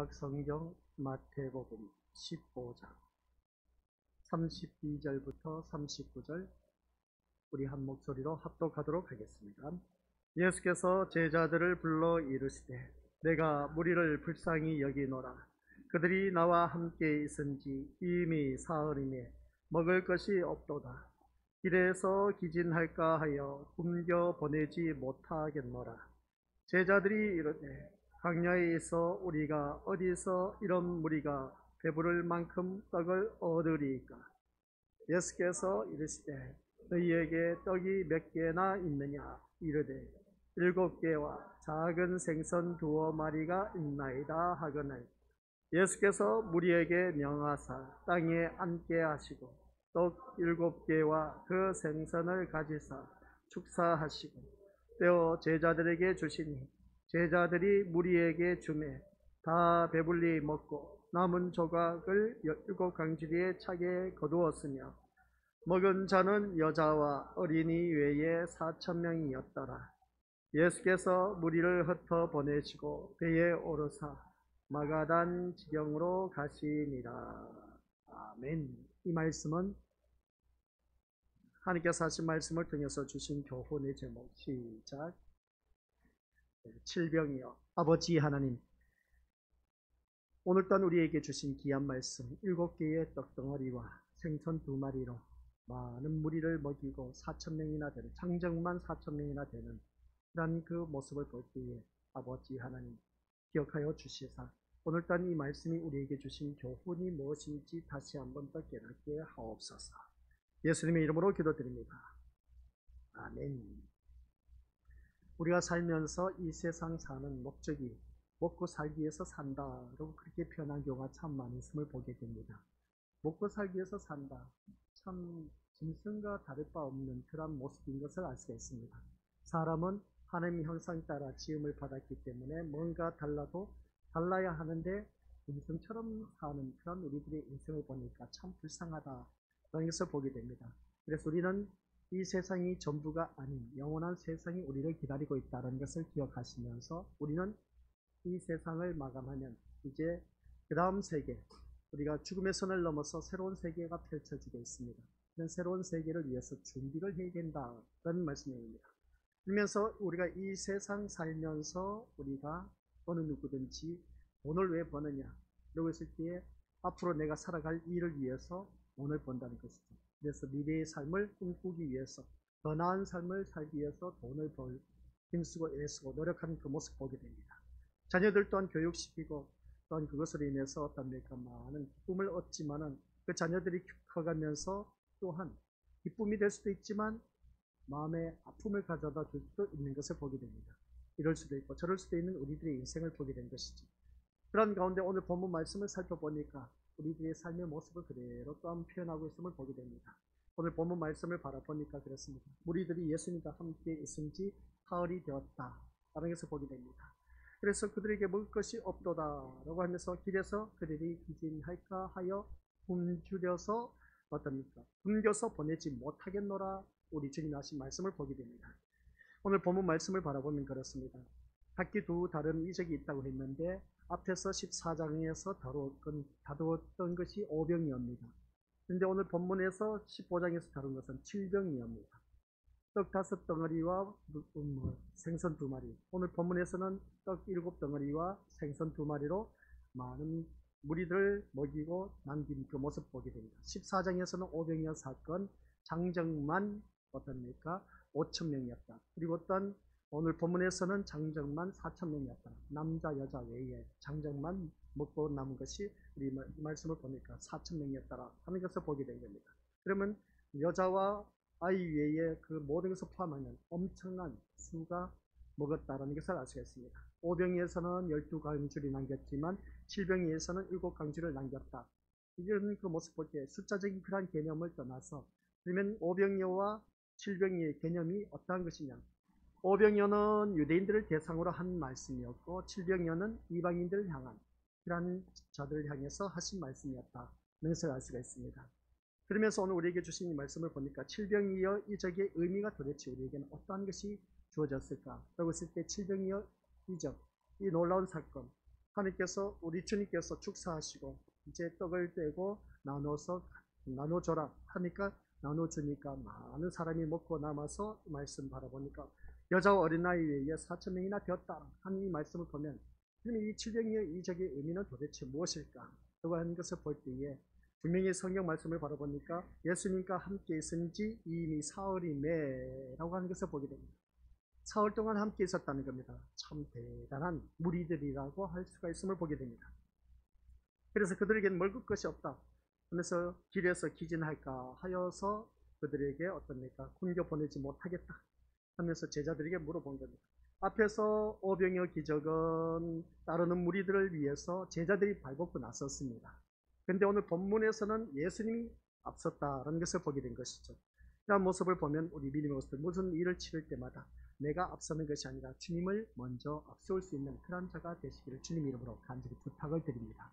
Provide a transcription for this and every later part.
성경 마태복음 15장 32절부터 39절 우리 한 목소리로 합독하도록 하겠습니다. 예수께서 제자들을 불러 이르시되 내가 무리를 불쌍히 여기노라. 그들이 나와 함께 있은지 이미 사흘이매 먹을 것이 없도다. 길에서 기진할까 하여 굶겨 보내지 못하겠노라. 제자들이 이르되 광야에 있어 우리가 어디서 이런 무리가 배부를 만큼 떡을 얻으리이까? 예수께서 이르시되 너희에게 떡이 몇 개나 있느냐? 이르되 7개와 작은 생선 2마리가 있나이다 하거늘 예수께서 무리에게 명하사 땅에 앉게 하시고 떡 7개와 그 생선을 가지사 축사하시고 떼어 제자들에게 주시니 제자들이 무리에게 주매 다 배불리 먹고 남은 조각을 7강주리에 차게 거두었으며 먹은 자는 여자와 어린이 외에 4,000명이었더라. 예수께서 무리를 흩어 보내시고 배에 오르사 마가단 지경으로 가시니라. 아멘. 이 말씀은 하나님께서 하신 말씀을 통해서 주신 교훈의 제목. 시작. 칠병이여 아버지 하나님, 오늘 또한 우리에게 주신 귀한 말씀 7개의 떡덩어리와 생선 2마리로 많은 무리를 먹이고 4,000명이나 되는, 장정만 4,000명이나 되는 그런 그 모습을 볼 때에 아버지 하나님 기억하여 주시사 오늘 또한 이 말씀이 우리에게 주신 교훈이 무엇인지 다시 한번 더 깨닫게 하옵소서. 예수님의 이름으로 기도드립니다. 아멘. 우리가 살면서 이 세상 사는 목적이 먹고 살기 위해서 산다라고 그렇게 표현한 경우가 참 많이 있음을 보게 됩니다. 먹고 살기 위해서 산다. 참 짐승과 다를 바 없는 그런 모습인 것을 알 수가 있습니다. 사람은 하나님의 형상 따라 지음을 받았기 때문에 뭔가 달라도 달라야 하는데 짐승처럼 사는 그런 우리들의 인생을 보니까 참 불쌍하다라는 것을 보게 됩니다. 그래서 우리는 이 세상이 전부가 아닌 영원한 세상이 우리를 기다리고 있다는 것을 기억하시면서 우리는 이 세상을 마감하면 이제 그 다음 세계, 우리가 죽음의 선을 넘어서 새로운 세계가 펼쳐지고 있습니다. 그런 새로운 세계를 위해서 준비를 해야 된다는 말씀입니다. 그러면서 우리가 이 세상 살면서 우리가 어느 누구든지 돈을 왜 버느냐? 그러고 있을 때에 앞으로 내가 살아갈 일을 위해서 돈을 번다는 것이죠. 그래서 미래의 삶을 꿈꾸기 위해서 더 나은 삶을 살기 위해서 돈을 힘쓰고 애쓰고 노력하는 그 모습 보게 됩니다. 자녀들 또한 교육시키고 또한 그것으로 인해서 어떻습니까? 많은 기쁨을 얻지만은 그 자녀들이 커가면서 또한 기쁨이 될 수도 있지만 마음의 아픔을 가져다 줄 수도 있는 것을 보게 됩니다. 이럴 수도 있고 저럴 수도 있는 우리들의 인생을 보게 된 것이죠. 그런 가운데 오늘 본문 말씀을 살펴보니까 우리들의 삶의 모습을 그대로 또한 표현하고 있음을 보게 됩니다. 오늘 본문 말씀을 바라보니까 그렇습니다. 무리들이 예수님과 함께 있은 지 사흘이 되었다 라는 것을 보게 됩니다. 그래서 그들에게 먹을 것이 없도다 라고 하면서 길에서 그들이 기진할까 하여 굶주려서 어떻습니까? 굶겨서 보내지 못하겠노라 우리 주님이 하신 말씀을 보게 됩니다. 오늘 본문 말씀을 바라보면 그렇습니다. 각기 두 다른 이적이 있다고 했는데 앞에서 14장에서 다루었던 것이 5병이옵니다. 그런데 오늘 본문에서 15장에서 다룬 것은 7병이옵니다. 떡 5덩어리와 생선 2마리. 오늘 본문에서는 떡 7덩어리와 생선 2마리로 많은 무리들을 먹이고 남긴 그 모습 보게 됩니다. 14장에서는 5병이어 사건, 장정만 어떻습니까? 5,000명이었다. 그리고 어떤 오늘 본문에서는 장정만 4,000명이었다. 남자 여자 외에 장정만 먹고 남은 것이 우리 말씀을 보니까 4,000명이었다라 하는 것을 보게 된 겁니다. 그러면 여자와 아이 외에 그 모든 것을 포함하면 엄청난 수가 먹었다라는 것을 알 수가 있습니다. 5병에서는 12강줄이 남겼지만 7병에서는 7강줄을 남겼다. 이런 그 모습 볼 때 숫자적인 그러한 개념을 떠나서 그러면 5병여와 7병여의 개념이 어떠한 것이냐? 5병여는 유대인들을 대상으로 한 말씀이었고 7병여는 이방인들을 향한 그러한 자들을 향해서 하신 말씀이었다는 것을 알 수가 있습니다. 그러면서 오늘 우리에게 주신 이 말씀을 보니까 7병이여 이적의 의미가 도대체 우리에게는 어떠한 것이 주어졌을까? 라고 했을 때 7병이여 이적, 이 놀라운 사건, 하나님께서 우리 주님께서 축사하시고 이제 떡을 떼고 나눠줘라 하니까 나눠주니까 많은 사람이 먹고 남아서 말씀 바라보니까 여자와 어린아이 외에 4천 명이나 되었다 하는 이 말씀을 보면 이 칠병의 이적의 의미는 도대체 무엇일까? 라고 하는 것을 볼 때에 분명히 성경 말씀을 바라보니까 예수님과 함께 있은 지 이미 사흘이매 라고 하는 것을 보게 됩니다. 사흘 동안 함께 있었다는 겁니다. 참 대단한 무리들이라고 할 수가 있음을 보게 됩니다. 그래서 그들에게는 먹을 것이 없다 하면서 길에서 기진할까 하여서 그들에게 어떻습니까? 굶겨 보내지 못하겠다 하면서 제자들에게 물어본 겁니다. 앞에서 오병이어 기적은 따르는 무리들을 위해서 제자들이 발벗고 나섰습니다. 그런데 오늘 본문에서는 예수님이 앞섰다라는 것을 보게 된 것이죠. 이런 모습을 보면 우리 믿음의 모습들 무슨 일을 치를 때마다 내가 앞서는 것이 아니라 주님을 먼저 앞세울 수 있는 그런 자가 되시기를 주님 이름으로 간절히 부탁을 드립니다.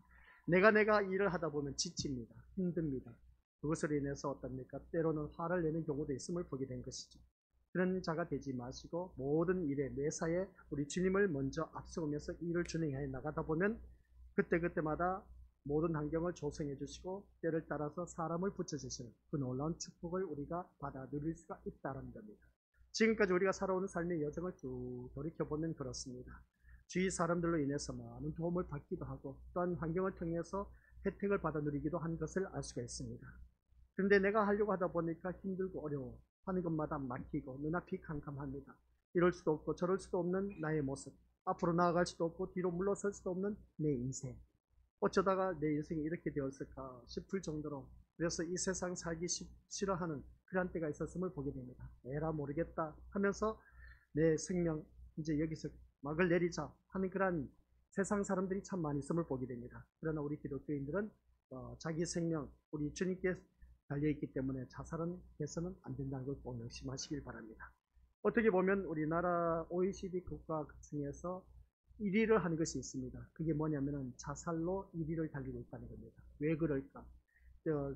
내가 일을 하다 보면 지칩니다. 힘듭니다. 그것으로 인해서 어떻습니까? 때로는 화를 내는 경우도 있음을 보게 된 것이죠. 그런 자가 되지 마시고 모든 일에 매사에 우리 주님을 먼저 앞세우면서 일을 진행해 나가다 보면 그때마다 모든 환경을 조성해 주시고 때를 따라서 사람을 붙여주시는 그 놀라운 축복을 우리가 받아 누릴 수가 있다는 겁니다. 지금까지 우리가 살아오는 삶의 여정을 쭉 돌이켜보면 그렇습니다. 주위 사람들로 인해서 많은 도움을 받기도 하고 또한 환경을 통해서 혜택을 받아 누리기도 한 것을 알 수가 있습니다. 그런데 내가 하려고 하다 보니까 힘들고 어려워 하는 것마다 막히고 눈앞이 캄캄합니다. 이럴 수도 없고 저럴 수도 없는 나의 모습, 앞으로 나아갈 수도 없고 뒤로 물러설 수도 없는 내 인생, 어쩌다가 내 인생이 이렇게 되었을까 싶을 정도로 그래서 이 세상 살기 싫어하는 그런 때가 있었음을 보게 됩니다. 에라 모르겠다 하면서 내 생명 이제 여기서 막을 내리자 하는 그런 세상 사람들이 참 많이 있음을 보게 됩니다. 그러나 우리 기독교인들은 자기 생명 우리 주님께 달려있기 때문에 자살은 해서는 안 된다는 걸 꼭 명심하시길 바랍니다. 어떻게 보면 우리나라 OECD 국가 중에서 1위를 하는 것이 있습니다. 그게 뭐냐면은 자살로 1위를 달리고 있다는 겁니다. 왜 그럴까?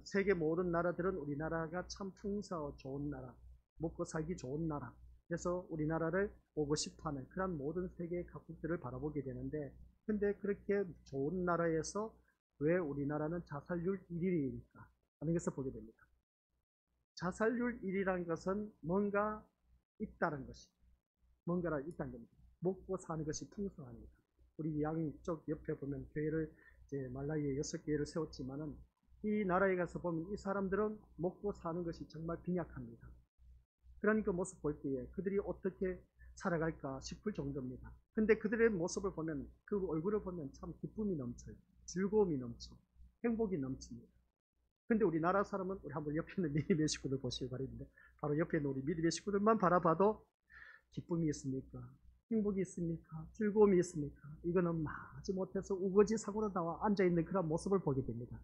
세계 모든 나라들은 우리나라가 참 풍성하고 좋은 나라, 먹고 살기 좋은 나라, 그래서 우리나라를 오고 싶어하는 그런 모든 세계 각국들을 바라보게 되는데, 근데 그렇게 좋은 나라에서 왜 우리나라는 자살률 1위일까 하는 것을 보게 됩니다. 자살률 1위라는 것은 뭔가 있다는 것이, 뭔가가 있다는 겁니다. 먹고 사는 것이 풍성합니다. 우리 양쪽 옆에 보면 교회를 이제 말라위에 6개를 세웠지만은 이 나라에 가서 보면 이 사람들은 먹고 사는 것이 정말 빈약합니다. 그런 그 모습 볼 때에 그들이 어떻게 살아갈까 싶을 정도입니다. 근데 그들의 모습을 보면 그 얼굴을 보면 참 기쁨이 넘쳐요. 즐거움이 넘쳐. 행복이 넘칩니다. 근데 우리나라 사람은 우리 한번 옆에 있는 믿음의 식구들 보시기 바랍니다. 바로 옆에 있는 우리 믿음의 식구들만 바라봐도 기쁨이 있습니까? 행복이 있습니까? 즐거움이 있습니까? 이거는 마지 못해서 우거지 사고로 나와 앉아있는 그런 모습을 보게 됩니다.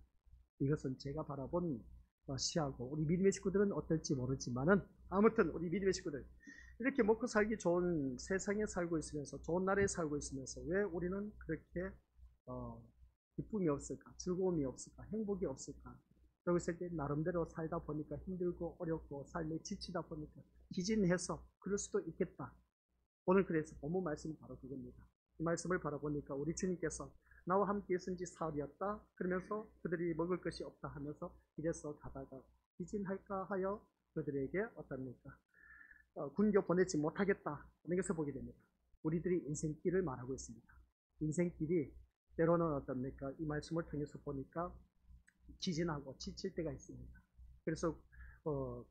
이것은 제가 바라본 시야고 우리 믿음의 식구들은 어떨지 모르지만은 아무튼 우리 믿음의 식구들 이렇게 먹고 살기 좋은 세상에 살고 있으면서 좋은 나라에 살고 있으면서 왜 우리는 그렇게 기쁨이 없을까? 즐거움이 없을까? 행복이 없을까? 그러고 있을 때 나름대로 살다 보니까 힘들고 어렵고 삶에 지치다 보니까 기진해서 그럴 수도 있겠다. 오늘 그래서 본문 말씀이 바로 그겁니다. 이 말씀을 바라보니까 우리 주님께서 나와 함께 있은 지 사흘이었다. 그러면서 그들이 먹을 것이 없다 하면서 길에서 가다가 기진할까 하여 그들에게 어떻습니까? 굶겨 보내지 못하겠다 하는 것을 보게 됩니다. 우리들이 인생길을 말하고 있습니다. 인생길이 때로는 어떻습니까? 이 말씀을 통해서 보니까 기진하고 지칠 때가 있습니다. 그래서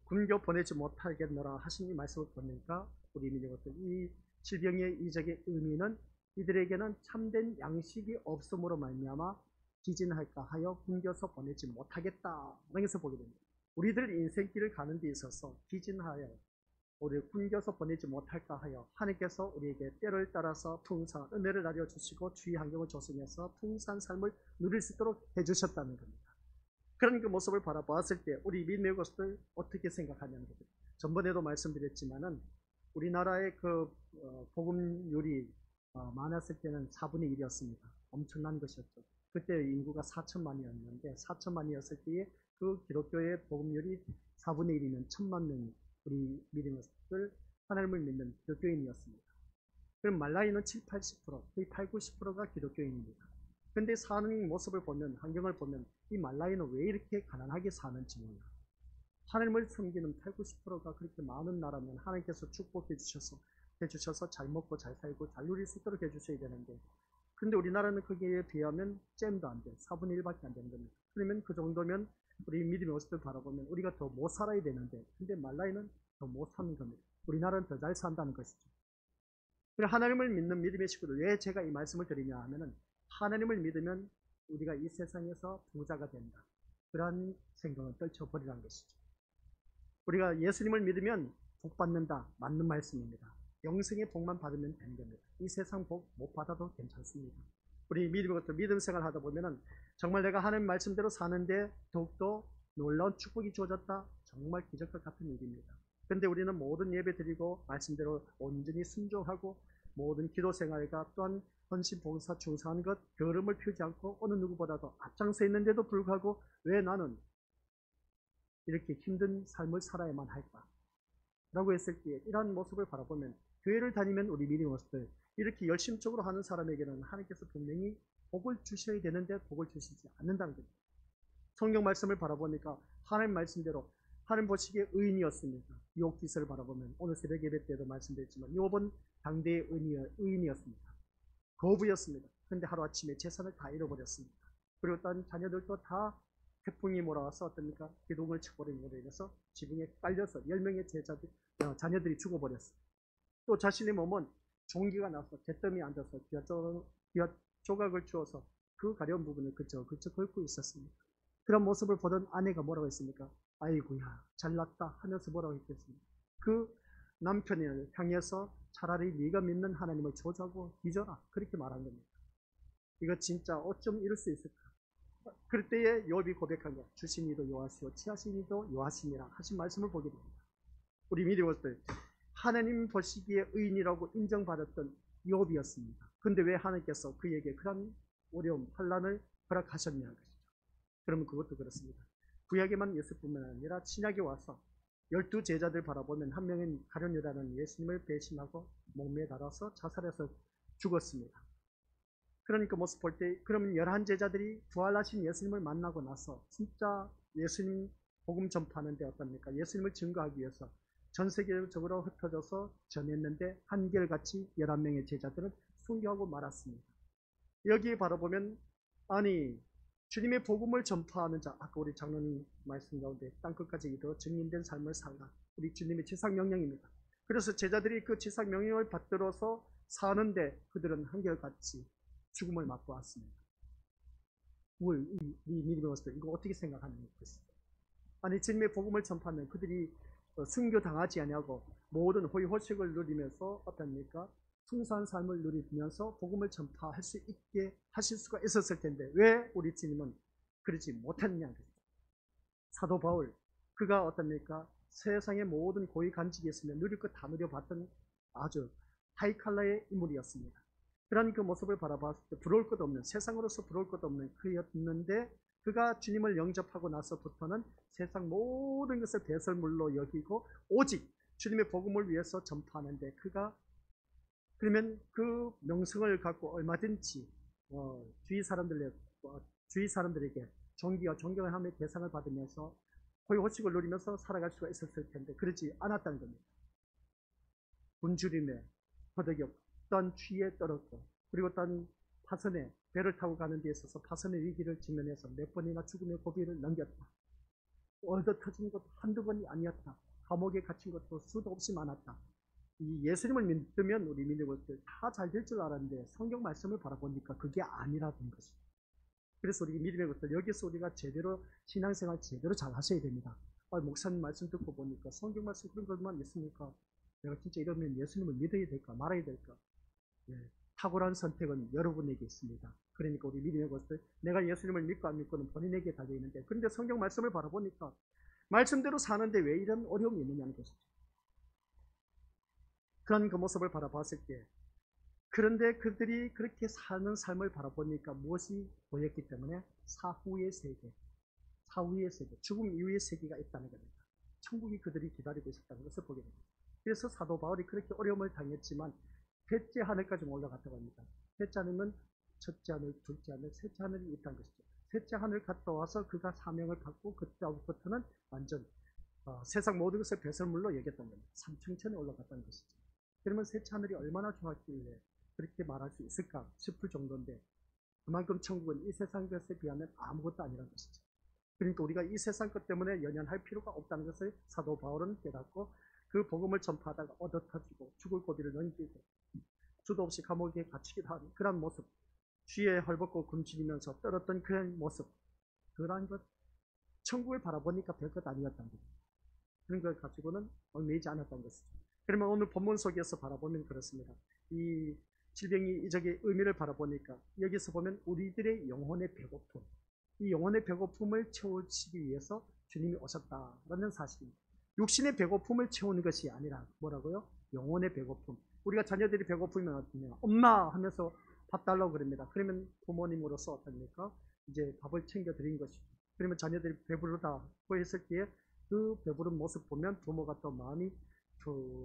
굶겨 보내지 못하겠노라 하신 이 말씀을 보니까 우리 민족들 이 질병의 이적의 의미는 이들에게는 참된 양식이 없음으로 말미암아 기진할까 하여 굶겨서 보내지 못하겠다 라는 것을 보게 됩니다. 우리들 인생길을 가는 데 있어서 기진하여 우리를 굶겨서 보내지 못할까 하여 하나님께서 우리에게 때를 따라서 풍성한 은혜를 내려주시고 주위 환경을 조성해서 풍성한 삶을 누릴 수 있도록 해주셨다는 겁니다. 그런 그 모습을 바라보았을 때 우리 믿음의 것을 어떻게 생각하냐는 거죠. 전번에도 말씀드렸지만은 우리나라의 그 복음률이 많았을 때는 4분의 1이었습니다. 엄청난 것이었죠. 그때 인구가 4천만이었는데 4천만이었을 때에 그 기독교의 복음률이 4분의 1이면 1,000만 명 우리 믿음의 것을 하나님을 믿는 기독교인이었습니다. 그럼 말라이는 7, 80%, 거의 8, 90%가 기독교인입니다. 근데 사는 모습을 보면, 환경을 보면 이 말라이는 왜 이렇게 가난하게 사는지 몰라. 하나님을 섬기는 8, 90%가 그렇게 많은 나라면 하나님께서 축복해 주셔서 잘 먹고 잘 살고 잘 누릴 수 있도록 해주셔야 되는데, 근데 우리나라는 거기에 비하면 잼도 안 돼. 4분의 1밖에 안 되는 겁니다. 그러면 그 정도면 우리 믿음의 모습을 바라보면 우리가 더 못 살아야 되는데, 근데 말라이는 더 못 사는 겁니다. 우리나라는 더 잘 산다는 것이죠. 하나님을 믿는 믿음의 식구들, 왜 제가 이 말씀을 드리냐 하면은, 하나님을 믿으면 우리가 이 세상에서 부자가 된다. 그러한 생각을 떨쳐버리라는 것이죠. 우리가 예수님을 믿으면 복 받는다. 맞는 말씀입니다. 영생의 복만 받으면 되는 겁니다. 이 세상 복 못 받아도 괜찮습니다. 우리 믿음 생활 하다 보면은 정말 내가 하나님 말씀대로 사는데 더욱더 놀라운 축복이 주어졌다. 정말 기적과 같은 일입니다. 그런데 우리는 모든 예배 드리고 말씀대로 온전히 순종하고 모든 기도 생활과 또한 헌신, 봉사, 충성한 것, 게으름을 피우지 않고 어느 누구보다도 앞장서 있는데도 불구하고 왜 나는 이렇게 힘든 삶을 살아야만 할까? 라고 했을 때 이러한 모습을 바라보면 교회를 다니면 우리 믿음의 모습들 이렇게 열심적으로 하는 사람에게는 하나님께서 분명히 복을 주셔야 되는데 복을 주시지 않는다는 겁니다. 성경 말씀을 바라보니까 하나님 말씀대로 하나님 보시기에 의인이었습니다. 욥 기서를 바라보면 오늘 새벽 예배 때도 말씀드렸지만 욥은 당대의 의인이었습니다. 거부였습니다. 그런데 하루아침에 재산을 다 잃어버렸습니다. 그리고 또 자녀들도 다 태풍이 몰아와서 어떻습니까? 기둥을 쳐버린 것으로 인해서 지붕에 깔려서 10명의 자녀들이 죽어버렸습니다. 또 자신의 몸은 종기가 나서 잿더미에 앉아서 귀한 조각을 주어서 그 가려운 부분을 그저 긁고 있었습니다. 그런 모습을 보던 아내가 뭐라고 했습니까? 아이고야 잘났다 하면서 뭐라고 했겠습니까? 그 남편을 향해서 차라리 네가 믿는 하나님을 조자고 뒤져라 그렇게 말한 겁니다. 이거 진짜 어쩜 이럴 수 있을까? 그럴 때에 욥이 고백한 것, 주신 이도 여호와시오 취하신 이도 여호와시니라 하신 말씀을 보게 됩니다. 우리 믿음의 것들 하나님 보시기에 의인이라고 인정받았던 욥이었습니다. 그런데 왜 하나님께서 그에게 그런 어려움, 환난을 허락하셨냐는 것이죠. 그러면 그것도 그렇습니다. 구약에만 예수뿐만 아니라 신약에 와서 12 제자들 바라보면 한 명인 가룟유다는 예수님을 배신하고 목매에 달아서 자살해서 죽었습니다. 그러니까 모습 볼 때 그러면 11 제자들이 부활하신 예수님을 만나고 나서 진짜 예수님 복음 전파하는데 어떻습니까? 예수님을 증거하기 위해서 전 세계적으로 흩어져서 전했는데 한결같이 11명의 제자들은 순교하고 말았습니다. 여기에 바라보면 아니 주님의 복음을 전파하는 자, 아까 우리 장로님 말씀 가운데 땅끝까지 이르러 증인된 삶을 살라. 우리 주님의 지상명령입니다. 그래서 제자들이 그 지상명령을 받들어서 사는데 그들은 한결같이 죽음을 맞고 왔습니다. 이 믿음의 것을 이거 어떻게 생각하는 것입니까? 아니 주님의 복음을 전파하면 그들이 순교 당하지 아니하고 모든 호의호식을 누리면서 어떻습니까? 풍성한 삶을 누리면서 복음을 전파할 수 있게 하실 수가 있었을 텐데 왜 우리 주님은 그러지 못했냐? 사도 바울 그가 어떻습니까? 세상의 모든 고위 간직이 있으면 누릴 것 다 누려봤던 아주 하이칼라의 인물이었습니다. 그런 그 모습을 바라봤을 때 부러울 것 없는 세상으로서 부러울 것 없는 그였는데 그가 주님을 영접하고 나서부터는 세상 모든 것을 배설물로 여기고 오직 주님의 복음을 위해서 전파하는데 그가 그러면 그 명성을 갖고 얼마든지 주위 사람들에게 존귀와 존경을 하며 대상을 받으면서 호의호식을 누리면서 살아갈 수가 있었을 텐데 그러지 않았다는 겁니다. 굶주림에 허덕였고 또한 취에 떨었고 그리고 또한 파선에 배를 타고 가는 데 있어서 파선의 위기를 직면해서 몇 번이나 죽음의 고비를 넘겼다. 얻어 터진 것도 한두 번이 아니었다. 감옥에 갇힌 것도 수도 없이 많았다. 이 예수님을 믿으면 우리 믿는 것들 다 잘 될 줄 알았는데 성경 말씀을 바라보니까 그게 아니라는 것입니다. 그래서 우리 믿음의 것들 여기서 우리가 제대로 신앙생활 제대로 잘 하셔야 됩니다. 목사님 말씀 듣고 보니까 성경 말씀 그런 것만 있습니까? 내가 진짜 이러면 예수님을 믿어야 될까 말아야 될까? 탁월한 선택은 여러분에게 있습니다. 그러니까 우리 믿음의 것들 내가 예수님을 믿고 안 믿고는 본인에게 달려있는데 그런데 성경 말씀을 바라보니까 말씀대로 사는데 왜 이런 어려움이 있느냐는 것이죠. 그런 그 모습을 바라봤을 때 그런데 그들이 그렇게 사는 삶을 바라보니까 무엇이 보였기 때문에 사후의 세계, 죽음 이후의 세계가 있다는 겁니다. 천국이 그들이 기다리고 있었다는 것을 보게 됩니다. 그래서 사도 바울이 그렇게 어려움을 당했지만 셋째 하늘까지 올라갔다고 합니다. 셋째 하늘은 첫째 하늘, 둘째 하늘, 셋째 하늘이 있다는 것이죠. 셋째 하늘 갔다 와서 그가 사명을 받고 그때부터는 완전 세상 모든 것을 배설물로 여겼던 겁니다. 삼층천에 올라갔다는 것이죠. 그러면 셋째 하늘이 얼마나 좋았길래 그렇게 말할 수 있을까 싶을 정도인데, 그만큼 천국은 이 세상 것에 비하면 아무것도 아니라는 것이죠. 그러니까 우리가 이 세상 것 때문에 연연할 필요가 없다는 것을 사도 바울은 깨닫고 그 복음을 전파하다가 얻어터지고 죽을 고비를 넘기고 주도 없이 감옥에 갇히기도 하는 그런 모습, 쥐에 헐벗고 굶주리면서 떨었던 그런 모습, 그러한 것, 천국을 바라보니까 별것 아니었다는 거죠. 그런 걸 가지고는 얽매이지 않았다는 것이죠. 그러면 오늘 본문 속에서 바라보면 그렇습니다. 이 질병이 이적의 의미를 바라보니까 여기서 보면 우리들의 영혼의 배고픔, 이 영혼의 배고픔을 채우시기 위해서 주님이 오셨다라는 사실입니다. 육신의 배고픔을 채우는 것이 아니라 뭐라고요? 영혼의 배고픔. 우리가 자녀들이 배고프면 어떠냐? 엄마 하면서 밥 달라고 그럽니다. 그러면 부모님으로서 어떻습니까? 이제 밥을 챙겨 드린 것이죠. 그러면 자녀들이 배부르다고 했을 때에 그 배부른 모습 보면 부모가 또 마음이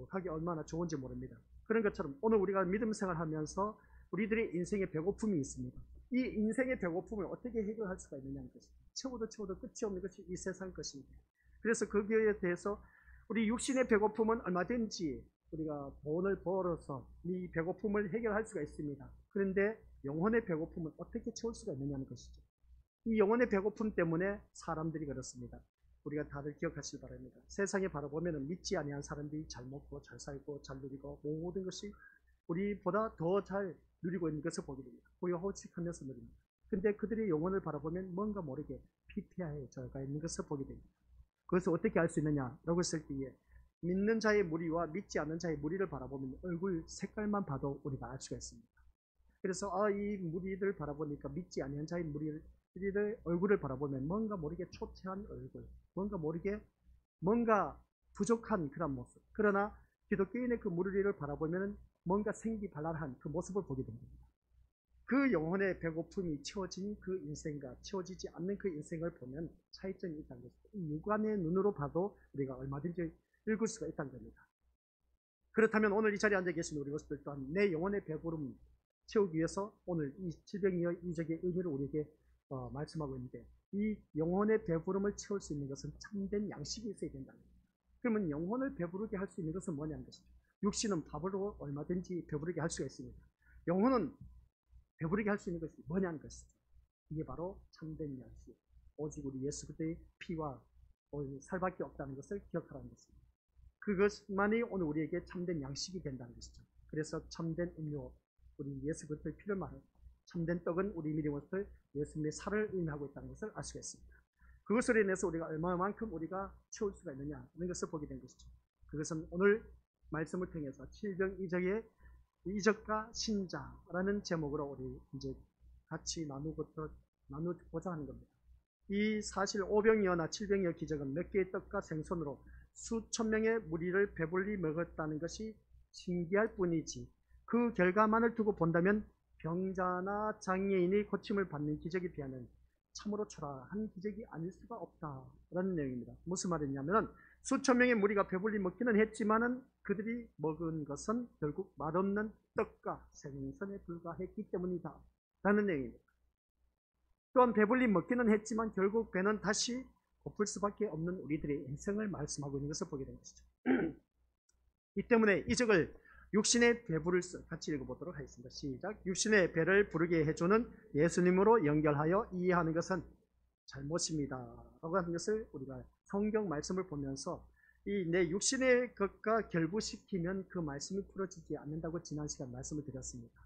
하기 얼마나 좋은지 모릅니다. 그런 것처럼 오늘 우리가 믿음 생활하면서 우리들의 인생에 배고픔이 있습니다. 이 인생의 배고픔을 어떻게 해결할 수가 있느냐는 것입니다. 채워도 끝이 없는 것이 이 세상 것입니다. 그래서 거기에 대해서 우리 육신의 배고픔은 얼마든지 우리가 돈을 벌어서 이 배고픔을 해결할 수가 있습니다. 그런데 영혼의 배고픔은 어떻게 채울 수가 있느냐는 것이죠. 이 영혼의 배고픔 때문에 사람들이 그렇습니다. 우리가 다들 기억하시기 바랍니다. 세상에 바라보면 믿지 아니한 사람들이 잘 먹고 잘 살고 잘 누리고 모든 것이 우리보다 더 잘 누리고 있는 것을 보게 됩니다. 호의호식하면서 누립니다. 근데 그들의 영혼을 바라보면 뭔가 모르게 피폐하게 져가 있는 것을 보게 됩니다. 그것을 어떻게 알 수 있느냐라고 했을 때에 믿는 자의 무리와 믿지 않는 자의 무리를 바라보면 얼굴 색깔만 봐도 우리가 알 수가 있습니다. 그래서 이 무리를 바라보니까 믿지 않는 자의 무리를 얼굴을 바라보면 뭔가 모르게 초췌한 얼굴, 뭔가 모르게 뭔가 부족한 그런 모습. 그러나 기독교인의 그 무리를 바라보면 뭔가 생기발랄한 그 모습을 보게 됩니다. 그 영혼의 배고픔이 채워진 그 인생과 채워지지 않는 그 인생을 보면 차이점이 있다는 것입니다. 이 육안의 눈으로 봐도 우리가 얼마든지 읽을 수가 있다는 겁니다. 그렇다면 오늘 이 자리에 앉아 계신 우리 것들 또한 내 영혼의 배부름 채우기 위해서 오늘 이 질병이여 이적의 의미를 우리에게 말씀하고 있는데, 이 영혼의 배부름을 채울 수 있는 것은 참된 양식이 있어야 된다는 겁니다. 그러면 영혼을 배부르게 할 수 있는 것은 뭐냐는 것이죠. 육신은 밥으로 얼마든지 배부르게 할 수가 있습니다. 영혼은 배부르게 할 수 있는 것이 뭐냐는 것이죠. 이게 바로 참된 양식, 오직 우리 예수 그리스도의 피와 살밖에 없다는 것을 기억하라는 것입니다. 그것만이 오늘 우리에게 참된 양식이 된다는 것이죠. 그래서 참된 음료, 우리 예수 그리스도의 피를 말하고 참된 떡은 우리 믿음의 예수님의 살을 의미하고 있다는 것을 알 수가 있습니다. 그것으로 인해서 우리가 얼마만큼 우리가 채울 수가 있느냐 하는 것을 보게 된 것이죠. 그것은 오늘 말씀을 통해서 칠병이적의 이적과 신자라는 제목으로 우리 이제 같이 나누고자 하는 겁니다. 이 사실 오병이어나 칠병이어 기적은 몇 개의 떡과 생선으로 수천 명의 무리를 배불리 먹었다는 것이 신기할 뿐이지 그 결과만을 두고 본다면 병자나 장애인이 고침을 받는 기적에 비하면 참으로 초라한 기적이 아닐 수가 없다라는 내용입니다. 무슨 말이냐면 수천 명의 무리가 배불리 먹기는 했지만은 그들이 먹은 것은 결국 맛없는 떡과 생선에 불과했기 때문이다 라는 내용입니다. 또한 배불리 먹기는 했지만 결국 배는 다시 고플 수밖에 없는 우리들의 인생을 말씀하고 있는 것을 보게 된 것이죠. 이 때문에 이적을 육신의 배부를 같이 읽어보도록 하겠습니다. 시작. 육신의 배를 부르게 해주는 예수님으로 연결하여 이해하는 것은 잘못입니다 라고 하는 것을 우리가 성경 말씀을 보면서 이 내 육신의 것과 결부시키면 그 말씀이 풀어지지 않는다고 지난 시간 말씀을 드렸습니다.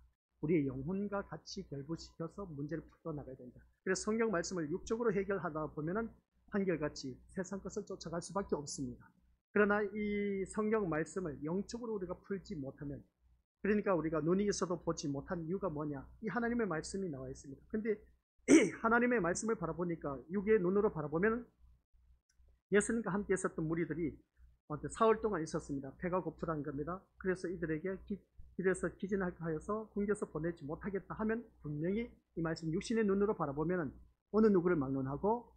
우리의 영혼과 같이 결부시켜서 문제를 풀어나가야 된다. 그래서 성경 말씀을 육적으로 해결하다 보면은 한결같이 세상 것을 쫓아갈 수밖에 없습니다. 그러나 이 성경 말씀을 영적으로 우리가 풀지 못하면, 그러니까 우리가 눈이 있어도 보지 못한 이유가 뭐냐? 이 하나님의 말씀이 나와 있습니다. 근데 이 하나님의 말씀을 바라보니까 육의 눈으로 바라보면 예수님과 함께 있었던 무리들이 사흘 동안 있었습니다. 배가 고프다는 겁니다. 그래서 이들에게 길에서 기진할까 하여서 궁겨서 보내지 못하겠다 하면 분명히 이 말씀 육신의 눈으로 바라보면 어느 누구를 막론하고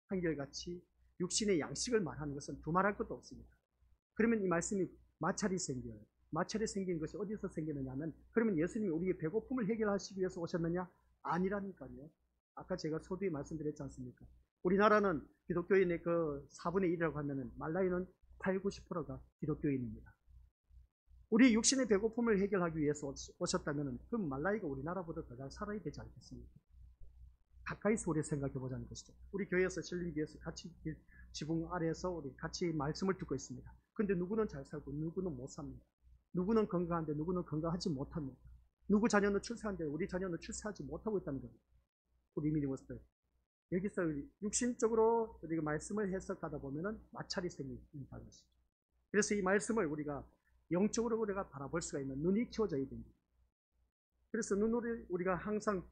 한결같이 육신의 양식을 말하는 것은 두말할 것도 없습니다. 그러면 이 말씀이 마찰이 생겨요. 마찰이 생긴 것이 어디서 생기느냐면, 그러면 예수님이 우리의 배고픔을 해결하시기 위해서 오셨느냐? 아니라니까요. 아까 제가 서두에 말씀드렸지 않습니까? 우리나라는 기독교인의 그 4분의 1이라고 하면은 말라위는 8, 90%가 기독교인입니다. 우리 육신의 배고픔을 해결하기 위해서 오셨다면 그럼 말라위가 우리나라보다 더 잘 살아야 되지 않겠습니까? 가까이서 우리 생각해 보자는 것이죠. 우리 교회에서 신림교회에서 같이 지붕 아래에서 우리 같이 말씀을 듣고 있습니다. 근데 누구는 잘 살고 누구는 못 삽니다. 누구는 건강한데 누구는 건강하지 못합니다. 누구 자녀는 출세한데 우리 자녀는 출세하지 못하고 있다는 겁니다. 우리 믿음으로서 여기서 육신적으로 우리가 말씀을 해석하다 보면은 마찰이 생긴다는 것이죠. 그래서 이 말씀을 우리가 영적으로 우리가 바라볼 수가 있는 눈이 키워져야 됩니다. 그래서 눈으로 우리가 항상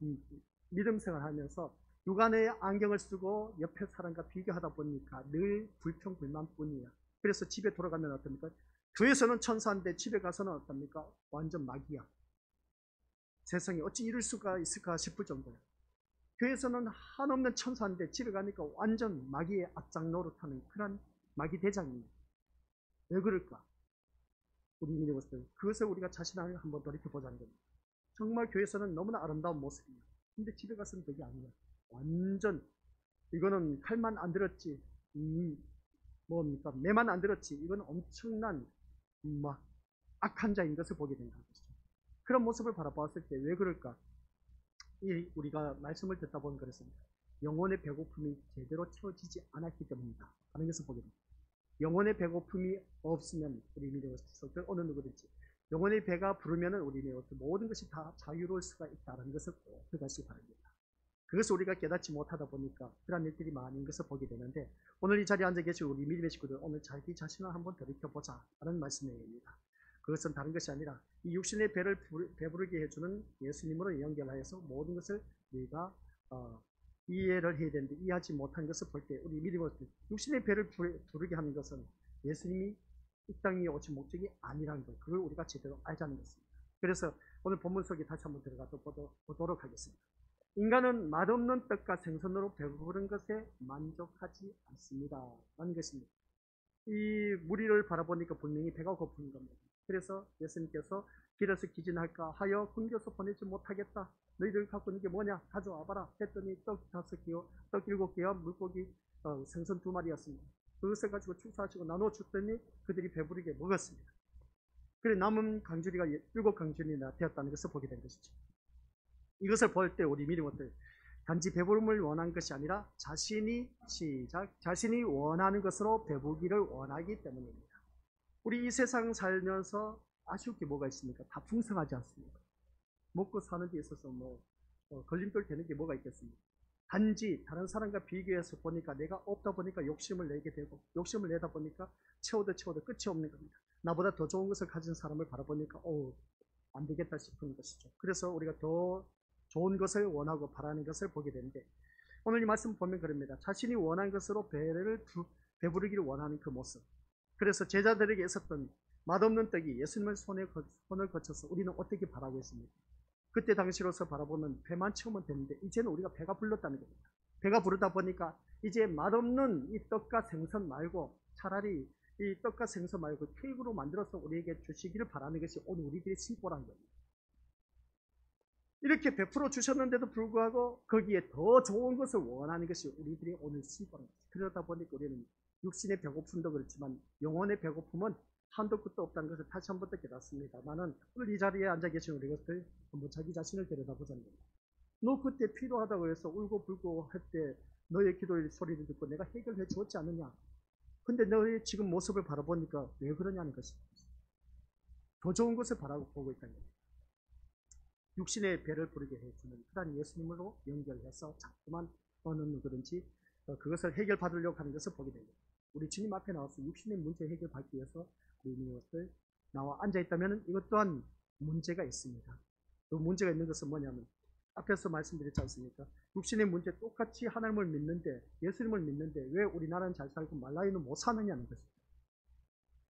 믿음 생활하면서 육안의 안경을 쓰고 옆에 사람과 비교하다 보니까 늘 불평불만뿐이야. 그래서 집에 돌아가면 어떻습니까? 교회에서는 천사인데 집에 가서는 어떻습니까? 완전 마귀야. 세상에 어찌 이럴 수가 있을까 싶을 정도예요. 교회에서는 한없는 천사인데 집에 가니까 완전 마귀의 악장 노릇하는 그런 마귀 대장입니다. 왜 그럴까? 우리 믿음으로서 그것을 우리가 자신을 한번 돌이켜보자는 겁니다. 정말 교회에서는 너무나 아름다운 모습입니다. 근데 집에 가서는 그게 아니에요. 완전 이거는 칼만 안 들었지, 뭡니까? 매만 안 들었지. 이건 엄청난 막 악한 자인 것을 보게 된다는 것이죠. 그런 모습을 바라보았을 때 왜 그럴까? 우리가 말씀을 듣다 보면 그렇습니다. 영혼의 배고픔이 제대로 채워지지 않았기 때문이다 하는 것을 보게 됩니다. 영혼의 배고픔이 없으면 우리 믿음으로서 어느 누구든지 영혼의 배가 부르면은 우리 믿음으로서 모든 것이 다 자유로울 수가 있다는 것을 꼭 기억하시기 바랍니다. 그것을 우리가 깨닫지 못하다 보니까 그런 일들이 많은 것을 보게 되는데, 오늘 이 자리에 앉아 계신 우리 믿음의 식구들, 오늘 자기 자신을 한번 돌이켜보자 하는 말씀입니다. 그것은 다른 것이 아니라 이 육신의 배를 배부르게 해주는 예수님으로 연결하여서 모든 것을 우리가 이해를 해야 되는데, 이해하지 못한 것을 볼 때 우리 믿음으로 육신의 배를 부르게 하는 것은 예수님이 이 땅에 오신 목적이 아니라는 것, 그걸 우리가 제대로 알자는 것입니다. 그래서 오늘 본문 속에 다시 한번 들어가서 보도록 하겠습니다. 인간은 맛없는 떡과 생선으로 배부른 것에 만족하지 않습니다 라는 것입니다. 이 무리를 바라보니까 분명히 배가 고픈 겁니다. 그래서 예수님께서 길에서 기진할까 하여 굶겨서 보내지 못하겠다. 너희들 갖고 있는 게 뭐냐? 가져와봐라 했더니 떡 5개요, 떡 7개요, 물고기 생선 2마리였습니다. 그것을 가지고 축사하시고 나눠 줬더니 그들이 배부르게 먹었습니다. 그래 남은 강주리가 7강주리나 되었다는 것을 보게 된 것이죠. 이것을 볼 때 우리 믿음들 단지 배부름을 원한 것이 아니라 자신이 원하는 것으로 배부르기를 원하기 때문입니다. 우리 이 세상 살면서 아쉬울 게 뭐가 있습니까? 다 풍성하지 않습니까? 먹고 사는 데 있어서 걸림돌 되는 게 뭐가 있겠습니까? 단지 다른 사람과 비교해서 보니까 내가 없다 보니까 욕심을 내게 되고, 욕심을 내다 보니까 채워도 끝이 없는 겁니다. 나보다 더 좋은 것을 가진 사람을 바라보니까 안 되겠다 싶은 것이죠. 그래서 우리가 더 좋은 것을 원하고 바라는 것을 보게 되는데, 오늘 이 말씀 보면 그럽니다. 자신이 원한 것으로 배부르기를 원하는 그 모습. 그래서 제자들에게 있었던 맛없는 떡이 예수님의 손을 거쳐서 우리는 어떻게 바라고 있습니까? 그때 당시로서 바라보면 배만 채우면 되는데, 이제는 우리가 배가 불렀다는 겁니다. 배가 부르다 보니까 이제 맛없는 이 떡과 생선 말고 차라리 이 떡과 생선 말고 케이크로 만들어서 우리에게 주시기를 바라는 것이 오늘 우리들의 신보라는 겁니다. 이렇게 베풀어 주셨는데도 불구하고 거기에 더 좋은 것을 원하는 것이 우리들이 오늘 신보라는 것입니다. 그러다 보니까 우리는 육신의 배고픔도 그렇지만 영혼의 배고픔은 한도 끝도 없다는 것을 다시 한 번 더 깨닫습니다. 나는 오늘 이 자리에 앉아 계신 우리 것들 한번 자기 자신을 들여다보자는 겁니다. 너 그때 필요하다고 해서 울고불고 할 때 너의 기도의 소리를 듣고 내가 해결해 주었지 않느냐? 근데 너의 지금 모습을 바라보니까 왜 그러냐는 것입니다. 더 좋은 것을 바라보고 있다는 겁니다. 육신의 배를 부르게 해주는 그런 예수님으로 연결해서 자꾸만 어느 누구든지 그것을 해결받으려고 하는 것을 보게 됩니다. 우리 주님 앞에 나와서 육신의 문제 해결받기 위해서 우리 것을 나와 앉아있다면 이것 또한 문제가 있습니다. 그 문제가 있는 것은 뭐냐면 앞에서 말씀드렸지 않습니까? 육신의 문제 똑같이 하나님을 믿는데, 예수님을 믿는데 왜 우리나라는 잘 살고 말라위는 못 사느냐는 것입니다.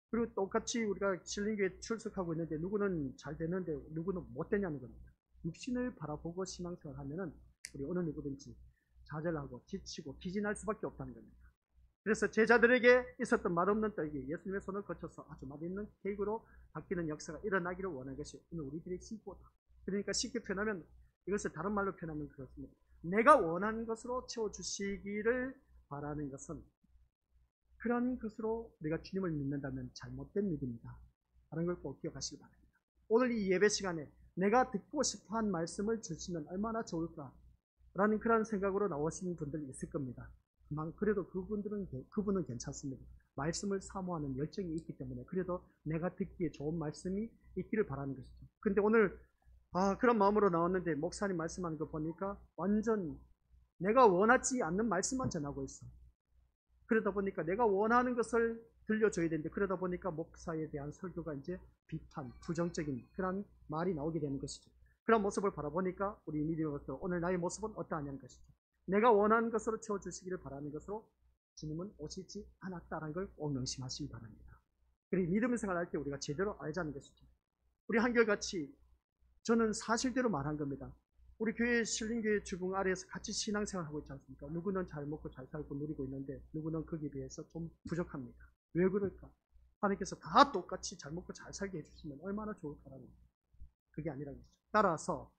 그리고 똑같이 우리가 신림교회에 출석하고 있는데 누구는 잘 되는데 누구는 못 되냐는 겁니다. 육신을 바라보고 신앙생활 하면은 우리 어느 누구든지 좌절하고 지치고 기진할 수밖에 없다는 겁니다. 그래서 제자들에게 있었던 맛없는 떡이 예수님의 손을 거쳐서 아주 맛있는 케이크로 바뀌는 역사가 일어나기를 원하는 것이 오늘 우리들의 심보다. 그러니까 쉽게 표현하면, 이것을 다른 말로 표현하면 그렇습니다. 내가 원하는 것으로 채워주시기를 바라는 것은, 그런 것으로 우리가 주님을 믿는다면 잘못된 믿음이다 라는 걸 꼭 기억하시기 바랍니다. 오늘 이 예배 시간에 내가 듣고 싶어한 말씀을 주시면 얼마나 좋을까 라는 그런 생각으로 나오시는 분들이 있을 겁니다. 그래도 그분은 괜찮습니다. 말씀을 사모하는 열정이 있기 때문에 그래도 내가 듣기에 좋은 말씀이 있기를 바라는 것이죠. 근데 오늘 그런 마음으로 나왔는데 목사님 말씀하는 거 보니까 완전 내가 원하지 않는 말씀만 전하고 있어. 그러다 보니까 내가 원하는 것을 들려줘야 되는데, 그러다 보니까 목사에 대한 설교가 이제 비판, 부정적인 그런 말이 나오게 되는 것이죠. 그런 모습을 바라보니까 우리 믿음의 것도 오늘 나의 모습은 어떠하냐는 것이죠. 내가 원하는 것으로 채워주시기를 바라는 것으로 주님은 오시지 않았다는 걸 꼭 명심하시기 바랍니다. 그리고 믿음의 생활할 때 우리가 제대로 알자는 것이죠. 우리 한결같이 저는 사실대로 말한 겁니다. 우리 교회 신림교회 주봉 아래에서 같이 신앙생활하고 있지 않습니까? 누구는 잘 먹고 잘 살고 누리고 있는데 누구는 거기에 비해서 좀 부족합니다. 왜 그럴까? 하나님께서 다 똑같이 잘 먹고 잘 살게 해주시면 얼마나 좋을까라는 거죠. 그게 아니라는 것이죠. 따라서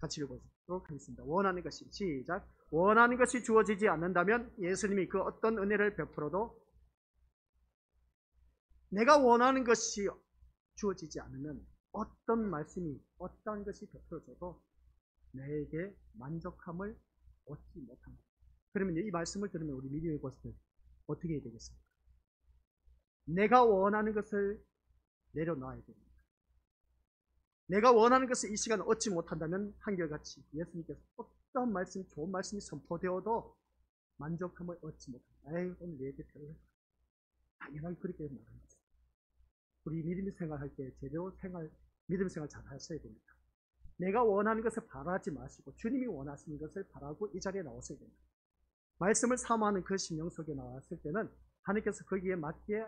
같이 읽어보도록 하겠습니다. 원하는 것이, 시작. 원하는 것이 주어지지 않는다면 예수님이 그 어떤 은혜를 베풀어도, 내가 원하는 것이 주어지지 않으면 어떤 말씀이, 어떤 것이 베풀어져도 내게 만족함을 얻지 못합니다. 그러면 이 말씀을 들으면 우리 믿음의 것을 어떻게 해야 되겠습니까? 내가 원하는 것을 내려놔야 됩니다. 내가 원하는 것을 이 시간에 얻지 못한다면 한결같이 예수님께서 어떤 말씀, 좋은 말씀이 선포되어도 만족함을 얻지 못합니다. 에이, 오늘 내 얘기 별로 당연하게 그렇게 말하는 거죠. 우리 믿음 생활할 때 제대로 믿음 생활 잘 하셔야 됩니다. 내가 원하는 것을 바라지 마시고 주님이 원하시는 것을 바라고 이 자리에 나오셔야 됩니다. 말씀을 사모하는 그 심령 속에 나왔을 때는 하나님께서 거기에 맞게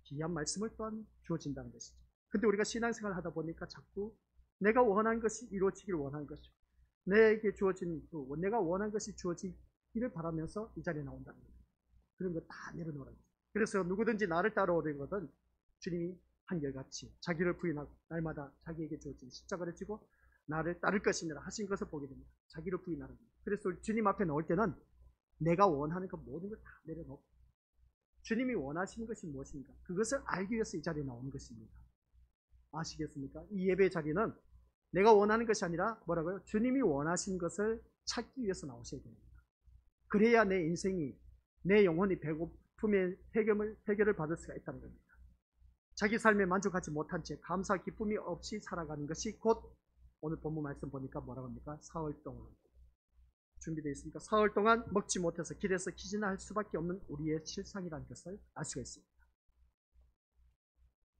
귀한 말씀을 또한 주어진다는 것이죠. 근데 우리가 신앙생활을 하다 보니까 자꾸 내가 원하는 것이 이루어지기를 원하는 것이고 내게 주어진 내가 원하는 것이 주어지기를 바라면서 이 자리에 나온다는 거예요. 그런 거 다 내려놓으라는 거예요. 그래서 누구든지 나를 따라오는 것은 주님이 한결같이 자기를 부인하고 날마다 자기에게 주어진 십자가를 지고 나를 따를 것이니라 하신 것을 보게 됩니다. 자기를 부인하는 거예요. 그래서 주님 앞에 나올 때는 내가 원하는 것 모든 걸 다 내려놓고 주님이 원하시는 것이 무엇인가, 그것을 알기 위해서 이 자리에 나오는 것입니다. 아시겠습니까? 이 예배의 자리는 내가 원하는 것이 아니라 뭐라고요? 주님이 원하신 것을 찾기 위해서 나오셔야 됩니다. 그래야 내 인생이, 내 영혼이 배고픔의 해결을 받을 수가 있다는 겁니다. 자기 삶에 만족하지 못한 채 감사 기쁨이 없이 살아가는 것이 곧 오늘 본문 말씀 보니까 뭐라고 합니까? 사흘 동안 준비되어 있으니까 사흘 동안 먹지 못해서 길에서 기진할 수밖에 없는 우리의 실상이라는 것을 알 수가 있습니다.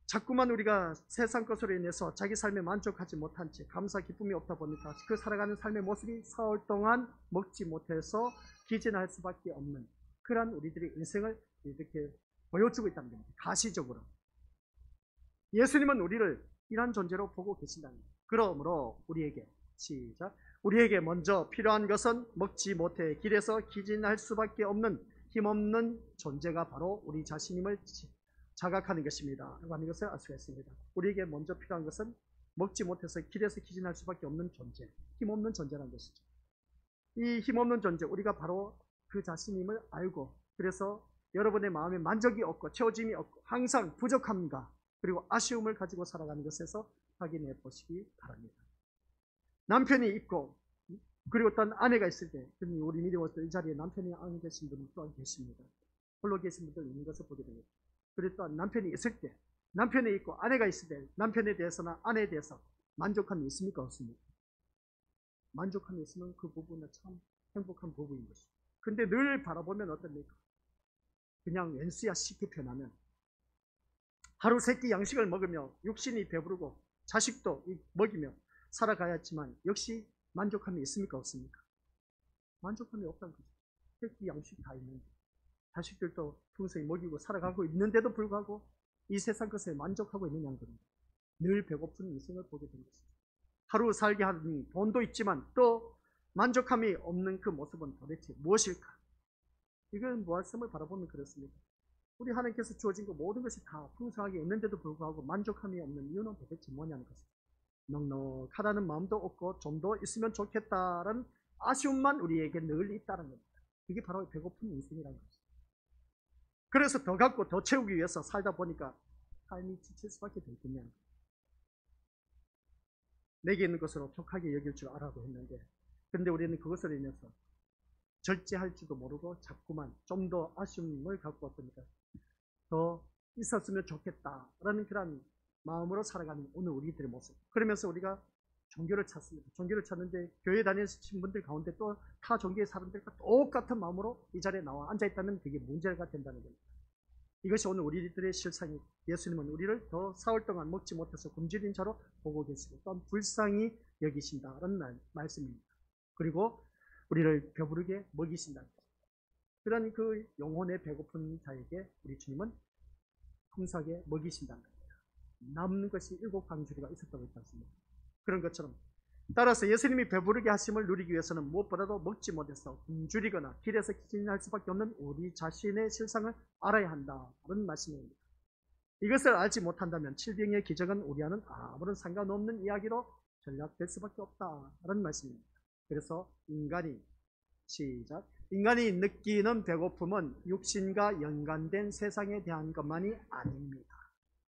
자꾸만 우리가 세상 것으로 인해서 자기 삶에 만족하지 못한 채 감사 기쁨이 없다 보니까 그 살아가는 삶의 모습이 사흘 동안 먹지 못해서 기진할 수밖에 없는 그런 우리들의 인생을 이렇게 보여주고 있다는 겁니다. 가시적으로. 예수님은 우리를 이런 존재로 보고 계신다는 겁니다. 그러므로 우리에게, 시작, 우리에게 먼저 필요한 것은 먹지 못해 길에서 기진할 수밖에 없는 힘없는 존재가 바로 우리 자신임을 자각하는 것입니다. 라고 하는 것을 알 수가 있습니다. 우리에게 먼저 필요한 것은 먹지 못해서 길에서 기진할 수밖에 없는 존재, 힘없는 존재라는 것이죠. 이 힘없는 존재, 우리가 바로 그 자신임을 알고, 그래서 여러분의 마음에 만족이 없고 채워짐이 없고 항상 부족합니다. 그리고 아쉬움을 가지고 살아가는 것에서 확인해 보시기 바랍니다. 남편이 있고 그리고 또한 아내가 있을 때, 우리 믿음으로서 이 자리에 남편이 안 계신 분이 또한 계십니다. 홀로 계신 분들 있는 것을 보게 됩니다. 그리고 또한 남편이 있을 때, 남편이 있고 아내가 있을 때 남편에 대해서나 아내에 대해서 만족함이 있습니까? 없습니까? 만족함이 있으면 그 부분은 참 행복한 부분인 것이죠. 근데 늘 바라보면 어떻습니까? 그냥 왼수야 쉽게 표현하면 하루 세끼 양식을 먹으며 육신이 배부르고 자식도 먹이며 살아가야지만 역시 만족함이 있습니까? 없습니까? 만족함이 없다는 거죠. 세끼 양식 다 있는데 자식들도 풍성히 먹이고 살아가고 있는데도 불구하고 이 세상 것에 만족하고 있느냐는 겁니다. 늘 배고픈 인생을 보게 된 것이죠. 하루 살게 하는 돈도 있지만 또 만족함이 없는 그 모습은 도대체 무엇일까? 이건 말씀을 바라보면 그렇습니다. 우리 하나님께서 주어진 것 모든 것이 다 풍성하게 있는데도 불구하고 만족함이 없는 이유는 도대체 뭐냐는 것입니다. 넉넉하다는 마음도 없고 좀 더 있으면 좋겠다라는 아쉬움만 우리에게 늘 있다는 겁니다. 이게 바로 배고픈 인생이라는 것입니다. 그래서 더 갖고 더 채우기 위해서 살다 보니까 삶이 지칠 수밖에 없겠냐. 내게 있는 것으로 족하게 여길 줄 알아고 했는데, 그런데 우리는 그것으로 인해서 절제할 줄도 모르고 자꾸만 좀 더 아쉬움을 갖고 왔습니다. 더 있었으면 좋겠다라는 그런 마음으로 살아가는 오늘 우리들의 모습. 그러면서 우리가 종교를 찾습니다. 종교를 찾는데 교회 다니신 분들 가운데 또 타 종교의 사람들과 똑같은 마음으로 이 자리에 나와 앉아있다면 그게 문제가 된다는 겁니다. 이것이 오늘 우리들의 실상이, 예수님은 우리를 더 사흘 동안 먹지 못해서 굶주린 자로 보고 계시고 또한 불쌍히 여기신다라는 말씀입니다. 그리고 우리를 배부르게 먹이신다. 그런 그 영혼의 배고픈 자에게 우리 주님은 풍성하게 먹이신다는 겁니다. 남는 것이 7방주리가 있었다고 했지 않습니까? 그런 것처럼 따라서 예수님이 배부르게 하심을 누리기 위해서는 무엇보다도 먹지 못해서 굶주리거나 길에서 기진할 수밖에 없는 우리 자신의 실상을 알아야 한다는 말씀입니다. 이것을 알지 못한다면 칠병의 기적은 우리와는 아무런 상관없는 이야기로 전락될 수밖에 없다는 말씀입니다. 그래서 인간이 느끼는 배고픔은 육신과 연관된 세상에 대한 것만이 아닙니다.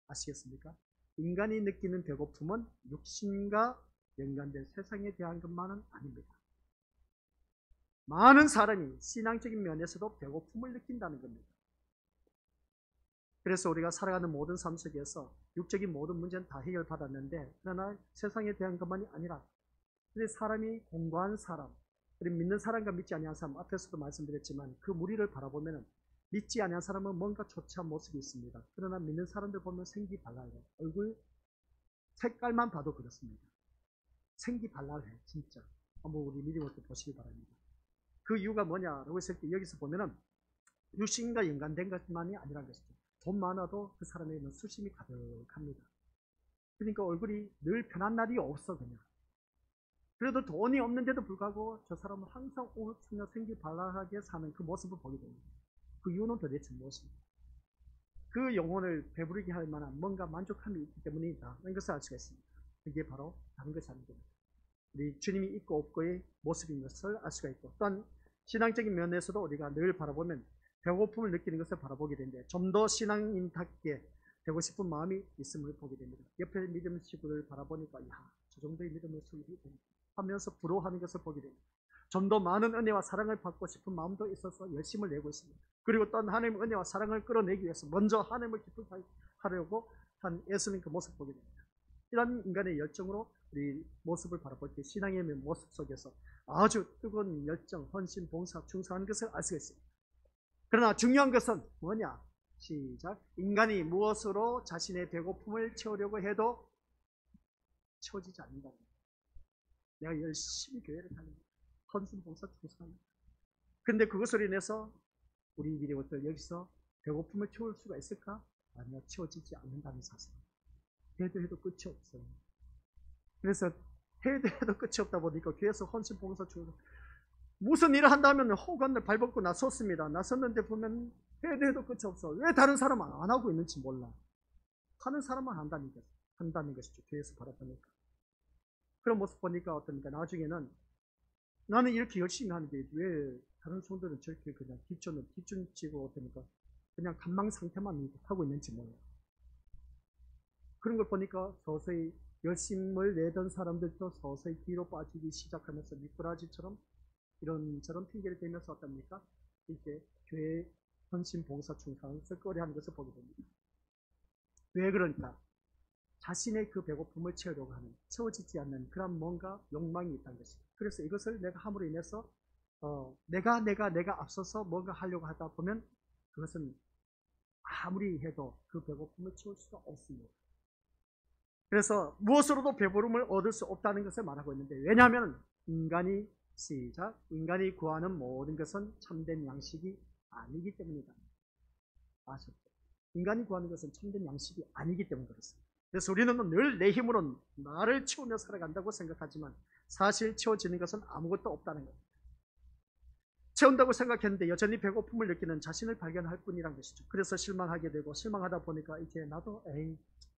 아시겠습니까? 인간이 느끼는 배고픔은 육신과 연관된 세상에 대한 것만은 아닙니다. 많은 사람이 신앙적인 면에서도 배고픔을 느낀다는 겁니다. 그래서 우리가 살아가는 모든 삶 속에서 육적인 모든 문제는 다 해결받았는데, 그러나 세상에 대한 것만이 아니라 사람이 공고한 사람, 그리고 믿는 사람과 믿지 아니한 사람, 앞에서도 말씀드렸지만 그 무리를 바라보면 믿지 아니한 사람은 뭔가 초췌한 모습이 있습니다. 그러나 믿는 사람들 보면 생기발랄해. 얼굴 색깔만 봐도 그렇습니다. 생기발랄해, 진짜. 한번 우리 믿음으로 보시기 바랍니다. 그 이유가 뭐냐라고 했을 때 여기서 보면은 육신과 연관된 것만이 아니라는 것이죠. 돈 많아도 그 사람에게는 수심이 가득합니다. 그러니까 얼굴이 늘 편한 날이 없어, 그냥. 그래도 돈이 없는데도 불구하고 저 사람은 항상 웃으며 생기발랄하게 사는 그 모습을 보게 됩니다. 그 이유는 도대체 무엇입니까? 그 영혼을 배부르게 할 만한 뭔가 만족함이 있기 때문이다. 이런 것을 알 수가 있습니다. 그게 바로 다른 것이 아닙니다. 우리 주님이 있고 없고의 모습인 것을 알 수가 있고, 또한 신앙적인 면에서도 우리가 늘 바라보면 배고픔을 느끼는 것을 바라보게 되는데, 좀 더 신앙인답게 되고 싶은 마음이 있음을 보게 됩니다. 옆에 믿음 친구를 바라보니까 저 정도의 믿음을 소유해 하면서 부러워하는 것을 보게 됩니다. 좀 더 많은 은혜와 사랑을 받고 싶은 마음도 있어서 열심을 내고 있습니다. 그리고 또한 하나님의 은혜와 사랑을 끌어내기 위해서 먼저 하나님을 기쁘게 하려고 한 애쓰는 그 모습을 보게 됩니다. 이런 인간의 열정으로 우리 모습을 바라볼 때 신앙의 모습 속에서 아주 뜨거운 열정, 헌신, 봉사, 충성하는 것을 알 수가 있습니다. 그러나 중요한 것은 뭐냐? 시작. 인간이 무엇으로 자신의 배고픔을 채우려고 해도 채워지지 않는다. 내가 열심히 교회를 다닙니다. 헌신, 봉사, 충성합니다. 그런데 그것으로 인해서 우리 미래부터 여기서 배고픔을 채울 수가 있을까? 아니요, 채워지지 않는다는 사실. 해도 해도 끝이 없어요. 그래서 해도 끝이 없다 보니까 교회에서 헌신, 봉사, 충성, 무슨 일을 한다면 호간을 발벗고 나섰습니다. 나섰는데 보면 해도 끝이 없어. 왜 다른 사람은 안 하고 있는지 몰라. 하는 사람만 한다는 것이죠. 교회에서 바라보니까. 그런 모습 보니까 어떻습니까? 나중에는 나는 이렇게 열심히 하는데 왜 다른 성도들은 저렇게 그냥 뒷전치고 어떻습니까? 그냥 간망 상태만 하고 있는지 몰라. 그런 걸 보니까 서서히 열심을 내던 사람들도 서서히 뒤로 빠지기 시작하면서 미꾸라지처럼 이런저런 핑계를 대면서 어떻습니까? 이제 교회 헌신, 봉사, 충성을 꺼려하는 것을 보게 됩니다. 왜 그러니까? 자신의 그 배고픔을 채우려고 하는, 채워지지 않는 그런 뭔가 욕망이 있다는 것입니다. 그래서 이것을 내가 함으로 인해서 내가 앞서서 뭔가 하려고 하다 보면 그것은 아무리 해도 그 배고픔을 채울 수가 없습니다. 그래서 무엇으로도 배부름을 얻을 수 없다는 것을 말하고 있는데, 왜냐하면 인간이 구하는 모든 것은 참된 양식이 아니기 때문이다. 아셨죠? 인간이 구하는 것은 참된 양식이 아니기 때문에 그렇습니다. 그래서 우리는 늘 내 힘으로 나를 채우며 살아간다고 생각하지만 사실 채워지는 것은 아무것도 없다는 겁니다. 채운다고 생각했는데 여전히 배고픔을 느끼는 자신을 발견할 뿐이란 것이죠. 그래서 실망하게 되고 실망하다 보니까 이제 나도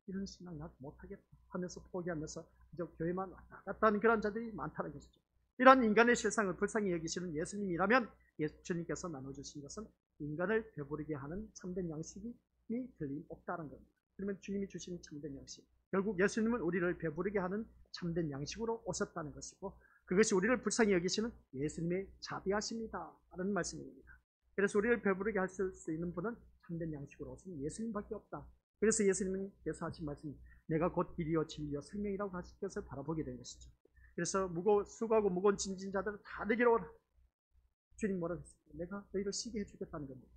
이런 신앙 나도 못하겠다 하면서 포기하면서 그저 교회만 왔다 갔다 하는 그런 자들이 많다는 것이죠. 이러한 인간의 실상을 불쌍히 여기시는 예수님이라면 주님께서 나눠주신 것은 인간을 배부르게 하는 참된 양식이 틀림없다는 겁니다. 그러면 주님이 주신 참된 양식, 결국 예수님은 우리를 배부르게 하는 참된 양식으로 오셨다는 것이고 그것이 우리를 불쌍히 여기시는 예수님의 자비하십니다 라는 말씀입니다. 그래서 우리를 배부르게 할 수 있는 분은 참된 양식으로 오신 예수님밖에 없다. 그래서 예수님께서 하신 말씀, 내가 곧 길이요 진리요 생명이라고 하신 것을 바라보게 된 것이죠. 그래서 수고하고 무거운 짐진 자들은 다 내게로 오라. 주님 뭐라고 했습니까? 내가 너희를 쉬게 해주겠다는 겁니다.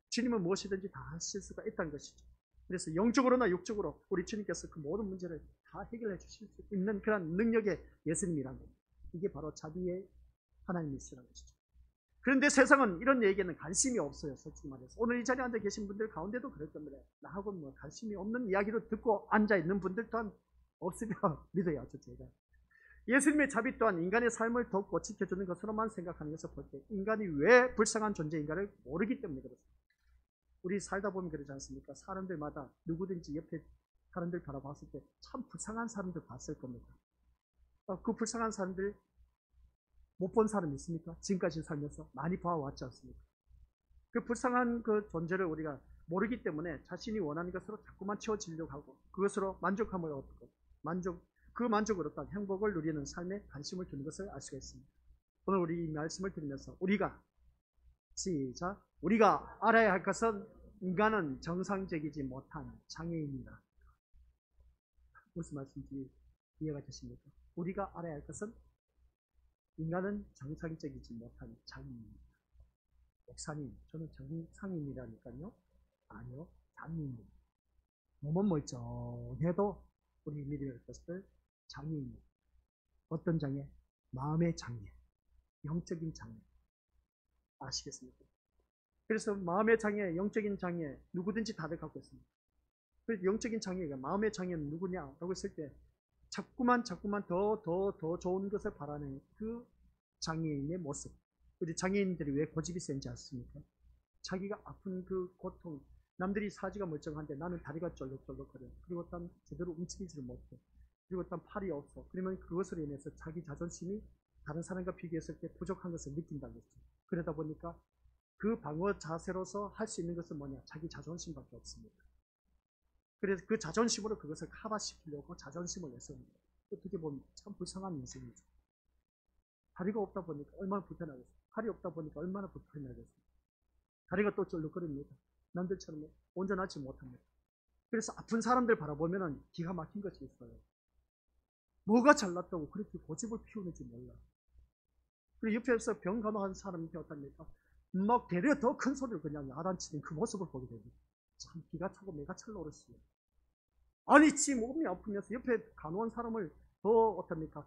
주님은 무엇이든지 다 하실 수가 있다는 것이죠. 그래서 영적으로나 육적으로 우리 주님께서 그 모든 문제를 다 해결해 주실 수 있는 그런 능력의 예수님이라는 겁니다. 이게 바로 자비의 하나님이시라는 것이죠. 그런데 세상은 이런 얘기에는 관심이 없어요. 솔직히 말해서. 오늘 이 자리에 앉아 계신 분들 가운데도 그럴 겁니다. 나하고 뭐 관심이 없는 이야기로 듣고 앉아있는 분들 또한 없으면 믿어야죠. 제가. 예수님의 자비 또한 인간의 삶을 더 고치켜주는 것으로만 생각하는 것을 볼 때 인간이 왜 불쌍한 존재인가를 모르기 때문에 그렇습니다. 우리 살다 보면 그러지 않습니까? 사람들마다 누구든지 옆에 사람들 바라봤을 때 참 불쌍한 사람들 봤을 겁니다. 그 불쌍한 사람들 못 본 사람 있습니까? 지금까지 살면서 많이 봐왔지 않습니까? 그 불쌍한 그 존재를 우리가 모르기 때문에 자신이 원하는 것으로 자꾸만 채워지려고 하고 그것으로 만족함을 얻고 그 만족으로 또한 행복을 누리는 삶에 관심을 두는 것을 알 수가 있습니다. 오늘 우리 이 말씀을 들으면서 우리가 알아야 할 것은 인간은 정상적이지 못한 장애인이다. 무슨 말씀인지 이해가 되십니까? 우리가 알아야 할 것은 인간은 정상적이지 못한 장애인입니다. 목사님, 저는 정상인이라니까요. 아니요, 장애인입니다. 몸은 멀쩡해도 우리 믿어야 할 것을 장애인입니다. 어떤 장애? 마음의 장애, 영적인 장애. 아시겠습니까? 그래서 마음의 장애, 영적인 장애 누구든지 다들 갖고 있습니다. 그래서 영적인 장애가 마음의 장애는 누구냐라고 했을 때 자꾸만 더 좋은 것을 바라는 그 장애인의 모습. 우리 장애인들이 왜 고집이 센지 아십니까? 자기가 아픈 그 고통, 남들이 사지가 멀쩡한데 나는 다리가 쫄lok쫄lok거려. 그리고 또 제대로 움직이지를 못해. 그리고 또 팔이 없어. 그러면 그것으로 인해서 자기 자존심이 다른 사람과 비교했을 때 부족한 것을 느낀다는 거죠. 그러다 보니까 그 방어 자세로서 할 수 있는 것은 뭐냐? 자기 자존심밖에 없습니다. 그래서 그 자존심으로 그것을 커버시키려고 자존심을 내세웁니다. 어떻게 보면 참 불쌍한 인생이죠. 다리가 없다 보니까 얼마나 불편하겠어요. 팔이 없다 보니까 얼마나 불편하겠어요. 다리가 또 쫄lok거립니다. 남들처럼 온전하지 못합니다. 그래서 아픈 사람들 바라보면 기가 막힌 것이 있어요. 뭐가 잘났다고 그렇게 고집을 피우는지 몰라. 그리고 옆에서 병 간호한 사람한테 어떻습니까? 막 대려 더 큰 소리를 그냥 야단치는 그 모습을 보게 됩니다. 참 기가 차고 매가 찰 노릇이에요. 아니 지 몸이 아프면서 옆에 간호한 사람을 더 어떻습니까?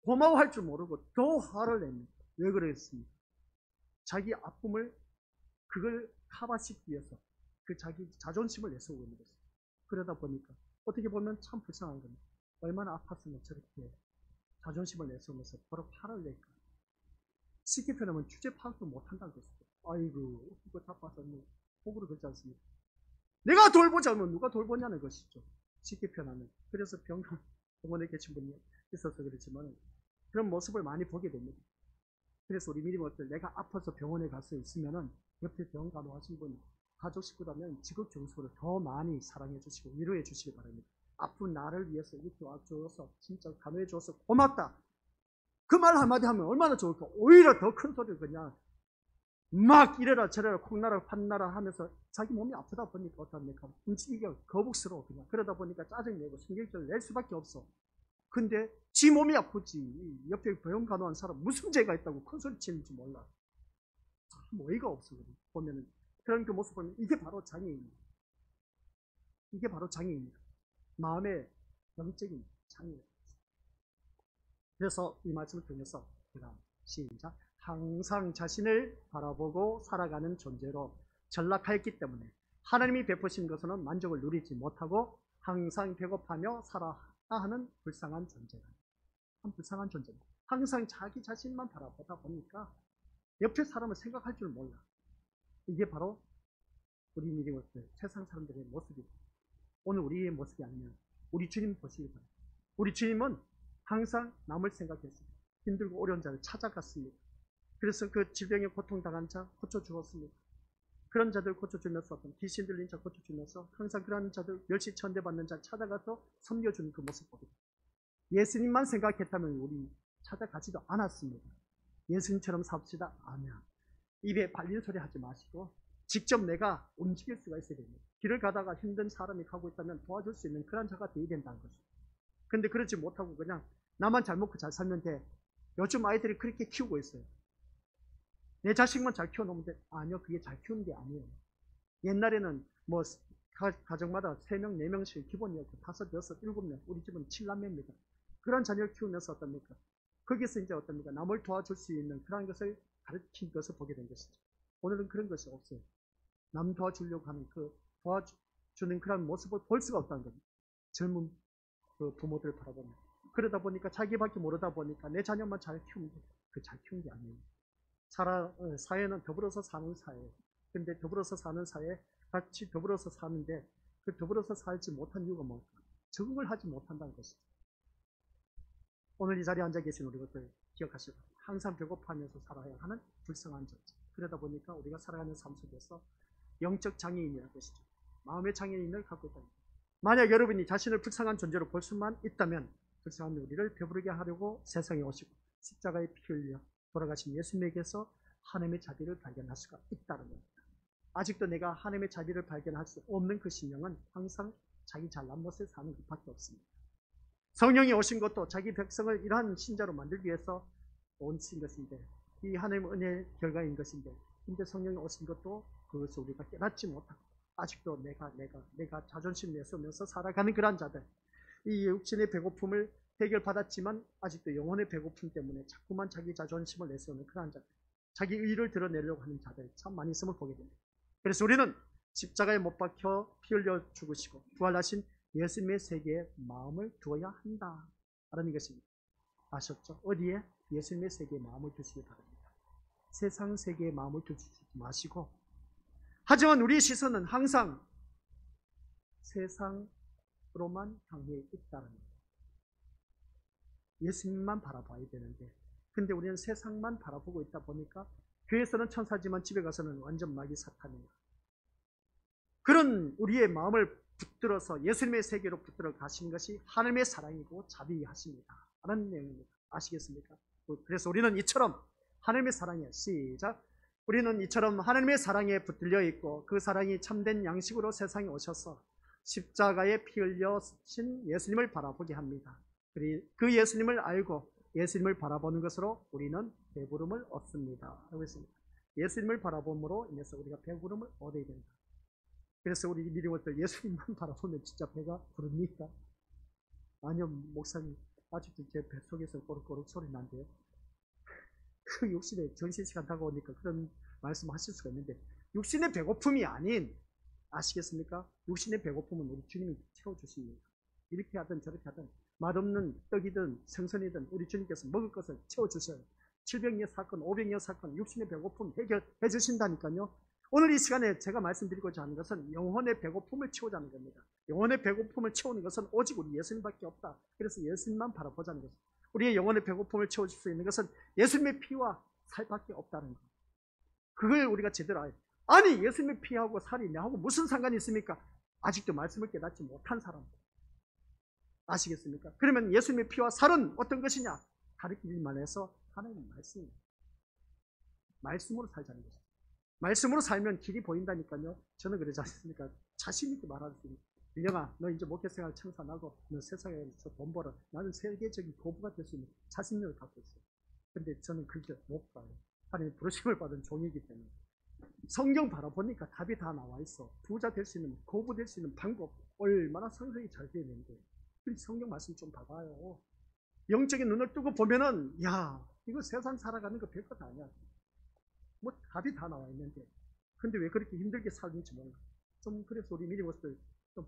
고마워할 줄 모르고 더 화를 냅니다. 왜 그랬습니까? 자기 아픔을 그걸 커버시키기 위해서 그 자기 자존심을 내세우고 있는 것입니다. 그러다 보니까 어떻게 보면 참 불쌍한 겁니다. 얼마나 아팠으면 저렇게 자존심을 내세우면서 바로 화를 낼까? 쉽게 표현하면 주제 파악도 못한다는 것이죠. 아이고 이거 자빠서 호구로 그렇지 않습니까? 내가 돌보자면 누가 돌보냐는 것이죠. 쉽게 표현하면. 그래서 병원에 계신 분이 있어서 그렇지만 그런 모습을 많이 보게 됩니다. 그래서 우리 믿음을 내가 아파서 병원에 갈 수 있으면은 옆에 병 간호하신 분 가족 식구라면 지극정성으로 더 많이 사랑해 주시고 위로해 주시기 바랍니다. 아픈 나를 위해서 이렇게 와줘서 진짜 간호해 줘서 고맙다. 그 말 한마디 하면 얼마나 좋을까. 오히려 더 큰 소리를 그냥 막 이래라 저래라 콩나라 판나라 하면서 자기 몸이 아프다 보니까 어떡합니까? 움직이기가 거북스러워 그냥. 그러다 보니까 짜증내고 신경질을 낼 수밖에 없어. 근데 지 몸이 아프지 옆에 병원 간호한 사람 무슨 죄가 있다고 큰 소리 치는지 몰라. 참 어이가 없어. 보면은 그런 그 모습 보면 이게 바로 장애입니다. 이게 바로 장애입니다. 마음의 영적인 장애. 그래서 이 말씀을 통해서 제가 시작. 항상 자신을 바라보고 살아가는 존재로 전락하였기 때문에 하나님이 베푸신 것으로는 만족을 누리지 못하고 항상 배고파며 살아야 하는 불쌍한 존재다. 참 불쌍한 존재입니다. 항상 자기 자신만 바라보다 보니까 옆에 사람을 생각할 줄 몰라. 이게 바로 우리 믿음의 세상 사람들의 모습이고, 오늘 우리의 모습이 아니면 우리 주님 보시기 바랍니다. 우리 주님은 항상 남을 생각했습니다. 힘들고 어려운 자를 찾아갔습니다. 그래서 그 질병에 고통당한 자 고쳐주었습니다. 그런 자들 고쳐주면서, 어떤 귀신 들린 자 고쳐주면서 항상 그런 자들, 멸시 천대받는 자 찾아가서 섬겨주는 그 모습 보입니다. 예수님만 생각했다면 우리 찾아가지도 않았습니다. 예수님처럼 삽시다. 아니야. 입에 발린 소리 하지 마시고 직접 내가 움직일 수가 있어야 됩니다. 길을 가다가 힘든 사람이 가고 있다면 도와줄 수 있는 그런 자가 되어야 된다는 것입니다. 근데 그러지 못하고 그냥 나만 잘 먹고 잘 살면 돼. 요즘 아이들이 그렇게 키우고 있어요. 내 자식만 잘 키워놓으면 돼. 아니요, 그게 잘 키우는 게 아니에요. 옛날에는 뭐 가정마다 3명, 4명씩 기본이었고 5, 6, 7명, 우리 집은 7남매입니다. 그런 자녀를 키우면서 어떻습니까? 거기서 이제 어떻습니까? 남을 도와줄 수 있는 그런 것을 가르친 것을 보게 된 것이죠. 오늘은 그런 것이 없어요. 남 도와주려고 하는 그 도와주는 그런 모습을 볼 수가 없다는 겁니다. 젊은 그 부모들을 바라보면. 그러다 보니까 자기밖에 모르다 보니까 내 자녀만 잘 키우면 돼. 그 잘 키운 게 아니에요. 사회는 더불어서 사는 사회예요. 근데 더불어서 사는 사회에 같이 더불어서 사는데 그 더불어서 살지 못한 이유가 뭘까? 적응을 하지 못한다는 것이죠. 오늘 이 자리에 앉아 계신 우리 것들 기억하시고, 항상 배고파하면서 살아야 하는 불쌍한 존재. 그러다 보니까 우리가 살아가는 삶 속에서 영적 장애인이라는 것이죠. 마음의 장애인을 갖고 있다. 만약 여러분이 자신을 불쌍한 존재로 볼 수만 있다면 불쌍한 우리를 배부르게 하려고 세상에 오시고 십자가에 피 흘려 돌아가신 예수님에게서 하나님의 자비를 발견할 수가 있다는 겁니다. 아직도 내가 하나님의 자비를 발견할 수 없는 그 심령은 항상 자기 잘난 것을 사는 것밖에 없습니다. 성령이 오신 것도 자기 백성을 이러한 신자로 만들기 위해서 오신 것인데, 이 하나님의 은혜의 결과인 것인데, 근데 성령이 오신 것도 그것을 우리가 깨닫지 못하고 아직도 내가 자존심 내세우면서 살아가는 그런 자들, 이 육신의 배고픔을 해결받았지만 아직도 영혼의 배고픔 때문에 자꾸만 자기 자존심을 내세우는 그런 자들, 자기 의를 드러내려고 하는 자들 참 많이 있음을 보게 됩니다. 그래서 우리는 십자가에 못 박혀 피 흘려 죽으시고 부활하신 예수님의 세계에 마음을 두어야 한다라는 것입니다. 아셨죠? 어디에? 예수님의 세계에 마음을 두시기 바랍니다. 세상 세계에 마음을 두지 마시고, 하지만 우리의 시선은 항상 세상으로만 향해 있다는 거예요. 예수님만 바라봐야 되는데, 근데 우리는 세상만 바라보고 있다 보니까 교회에서는 천사지만 집에 가서는 완전 마귀 사탄입니다. 그런 우리의 마음을 붙들어서 예수님의 세계로 붙들어 가시는 것이 하나님의 사랑이고 자비하십니다 라는 내용입니다. 아시겠습니까? 그래서 우리는 이처럼 하나님의 사랑에, 시작, 우리는 이처럼 하나님의 사랑에 붙들려 있고 그 사랑이 참된 양식으로 세상에 오셔서 십자가에 피 흘려신 예수님을 바라보게 합니다. 그 예수님을 알고 예수님을 바라보는 것으로 우리는 배부름을 얻습니다. 하고 있습니다. 예수님을 바라봄으로 인해서 우리가 배부름을 얻어야 된다. 그래서 우리 믿음을 예수님만 바라보면 진짜 배가 부릅니까? 아니요, 목사님 아직도 제 뱃속에서 꼬르꼬르 소리 난대요. 그 육신의 정신시간 다가오니까 그런 말씀 하실 수가 있는데, 육신의 배고픔이 아닌, 아시겠습니까? 육신의 배고픔은 우리 주님이 채워주십니다. 이렇게 하든 저렇게 하든 맛없는 떡이든 생선이든 우리 주님께서 먹을 것을 채워주셔요. 700여 사건, 500여 사건, 육신의 배고픔 해결해 주신다니까요. 오늘 이 시간에 제가 말씀드리고자 하는 것은 영혼의 배고픔을 채우자는 겁니다. 영혼의 배고픔을 채우는 것은 오직 우리 예수님밖에 없다. 그래서 예수님만 바라보자는 것입니다. 우리의 영혼의 배고픔을 채워줄 수 있는 것은 예수님의 피와 살밖에 없다는 것. 그걸 우리가 제대로 알아야 돼요. 아니, 예수님의 피하고 살이 내하고 무슨 상관이 있습니까? 아직도 말씀을 깨닫지 못한 사람. 아시겠습니까? 그러면 예수님의 피와 살은 어떤 것이냐? 가르치기 말해서 하나님의 말씀입니다. 말씀으로 살자는 것입니다. 말씀으로 살면 길이 보인다니까요. 저는 그러지 않습니까? 자신 있게 말할 수 있습니다. 민영아, 너 이제 목회생활 청산하고 너 세상에서 돈 벌어. 나는 세계적인 고부가 될 수 있는 자신력을 갖고 있어요. 근데 저는 그렇게 못 봐요. 하나님 부르심을 받은 종이기 때문에. 성경 바라보니까 답이 다 나와 있어. 부자 될 수 있는, 고부 될 수 있는 방법 얼마나 상상이 잘 되어 있는데, 성경 말씀 좀 봐봐요. 영적인 눈을 뜨고 보면은, 야, 이거 세상 살아가는 거 별것 아니야. 뭐 답이 다 나와 있는데, 근데 왜 그렇게 힘들게 살는지 모르겠어요. 좀 그래서 우리 믿음으로서 좀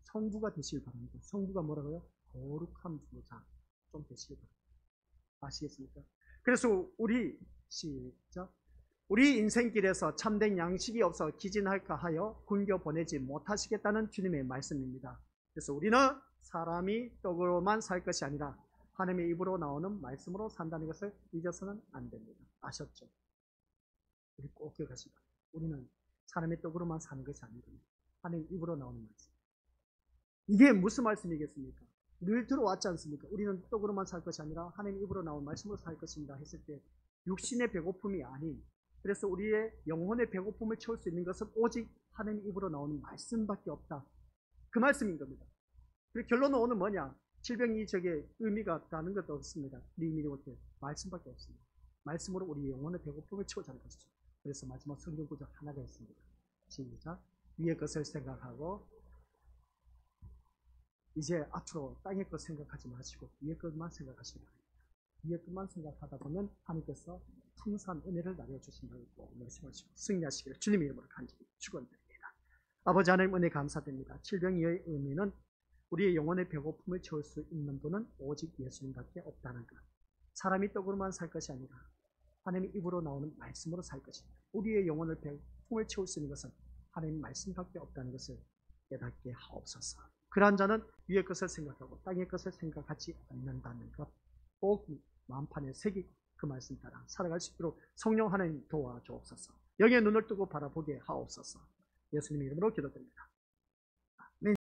성부가 되시길 바랍니다. 성부가 뭐라고요? 거룩한 부자 좀 되시길 바랍니다. 아시겠습니까? 그래서 우리 시작, 우리 인생길에서 참된 양식이 없어 기진할까 하여 굶겨 보내지 못하시겠다는 주님의 말씀입니다. 그래서 우리는 사람이 떡으로만 살 것이 아니라 하나님의 입으로 나오는 말씀으로 산다는 것을 잊어서는 안 됩니다. 아셨죠? 우리 꼭 기억하시기 바랍니다. 우리는 사람의 떡으로만 사는 것이 아닙니다. 하나님의 입으로 나오는 말씀. 이게 무슨 말씀이겠습니까? 늘 들어왔지 않습니까? 우리는 떡으로만 살 것이 아니라 하나님의 입으로 나온 말씀으로 살 것입니다 했을 때 육신의 배고픔이 아닌, 그래서 우리의 영혼의 배고픔을 채울 수 있는 것은 오직 하나님의 입으로 나오는 말씀밖에 없다. 그 말씀인 겁니다. 그리고 결론은 오늘 뭐냐? 질병이적의 의미가 다른 것도 없습니다. 우리 의미는 어때요? 말씀밖에 없습니다. 말씀으로 우리 영혼의 배고픔을 채우자는 것이죠. 그래서 마지막 성경 구절 하나가 있습니다. 시작. 위의 것을 생각하고 이제 앞으로 땅의 것 생각하지 마시고 위의 것만 생각하시기 바랍니다. 위의 것만 생각하다 보면 하나님께서 풍성한 은혜를 나눠주신다고 말씀하시고 승리하시기를 주님의 이름으로 간절히 축원드립니다. 아버지 하나님 은혜 감사드립니다. 질병의 의미는 우리의 영혼의 배고픔을 채울 수 있는 분은 오직 예수님밖에 없다는 것. 사람이 떡으로만 살 것이 아니라 하나님의 입으로 나오는 말씀으로 살 것입니다. 우리의 영혼을 배고픔을 채울 수 있는 것은 하나님의 말씀밖에 없다는 것을 깨닫게 하옵소서. 그러한 자는 위의 것을 생각하고 땅의 것을 생각하지 않는다는 것 꼭 마음판에 새기 그 말씀 따라 살아갈 수 있도록 성령 하나님 도와주옵소서. 영의 눈을 뜨고 바라보게 하옵소서. 예수님의 이름으로 기도드립니다.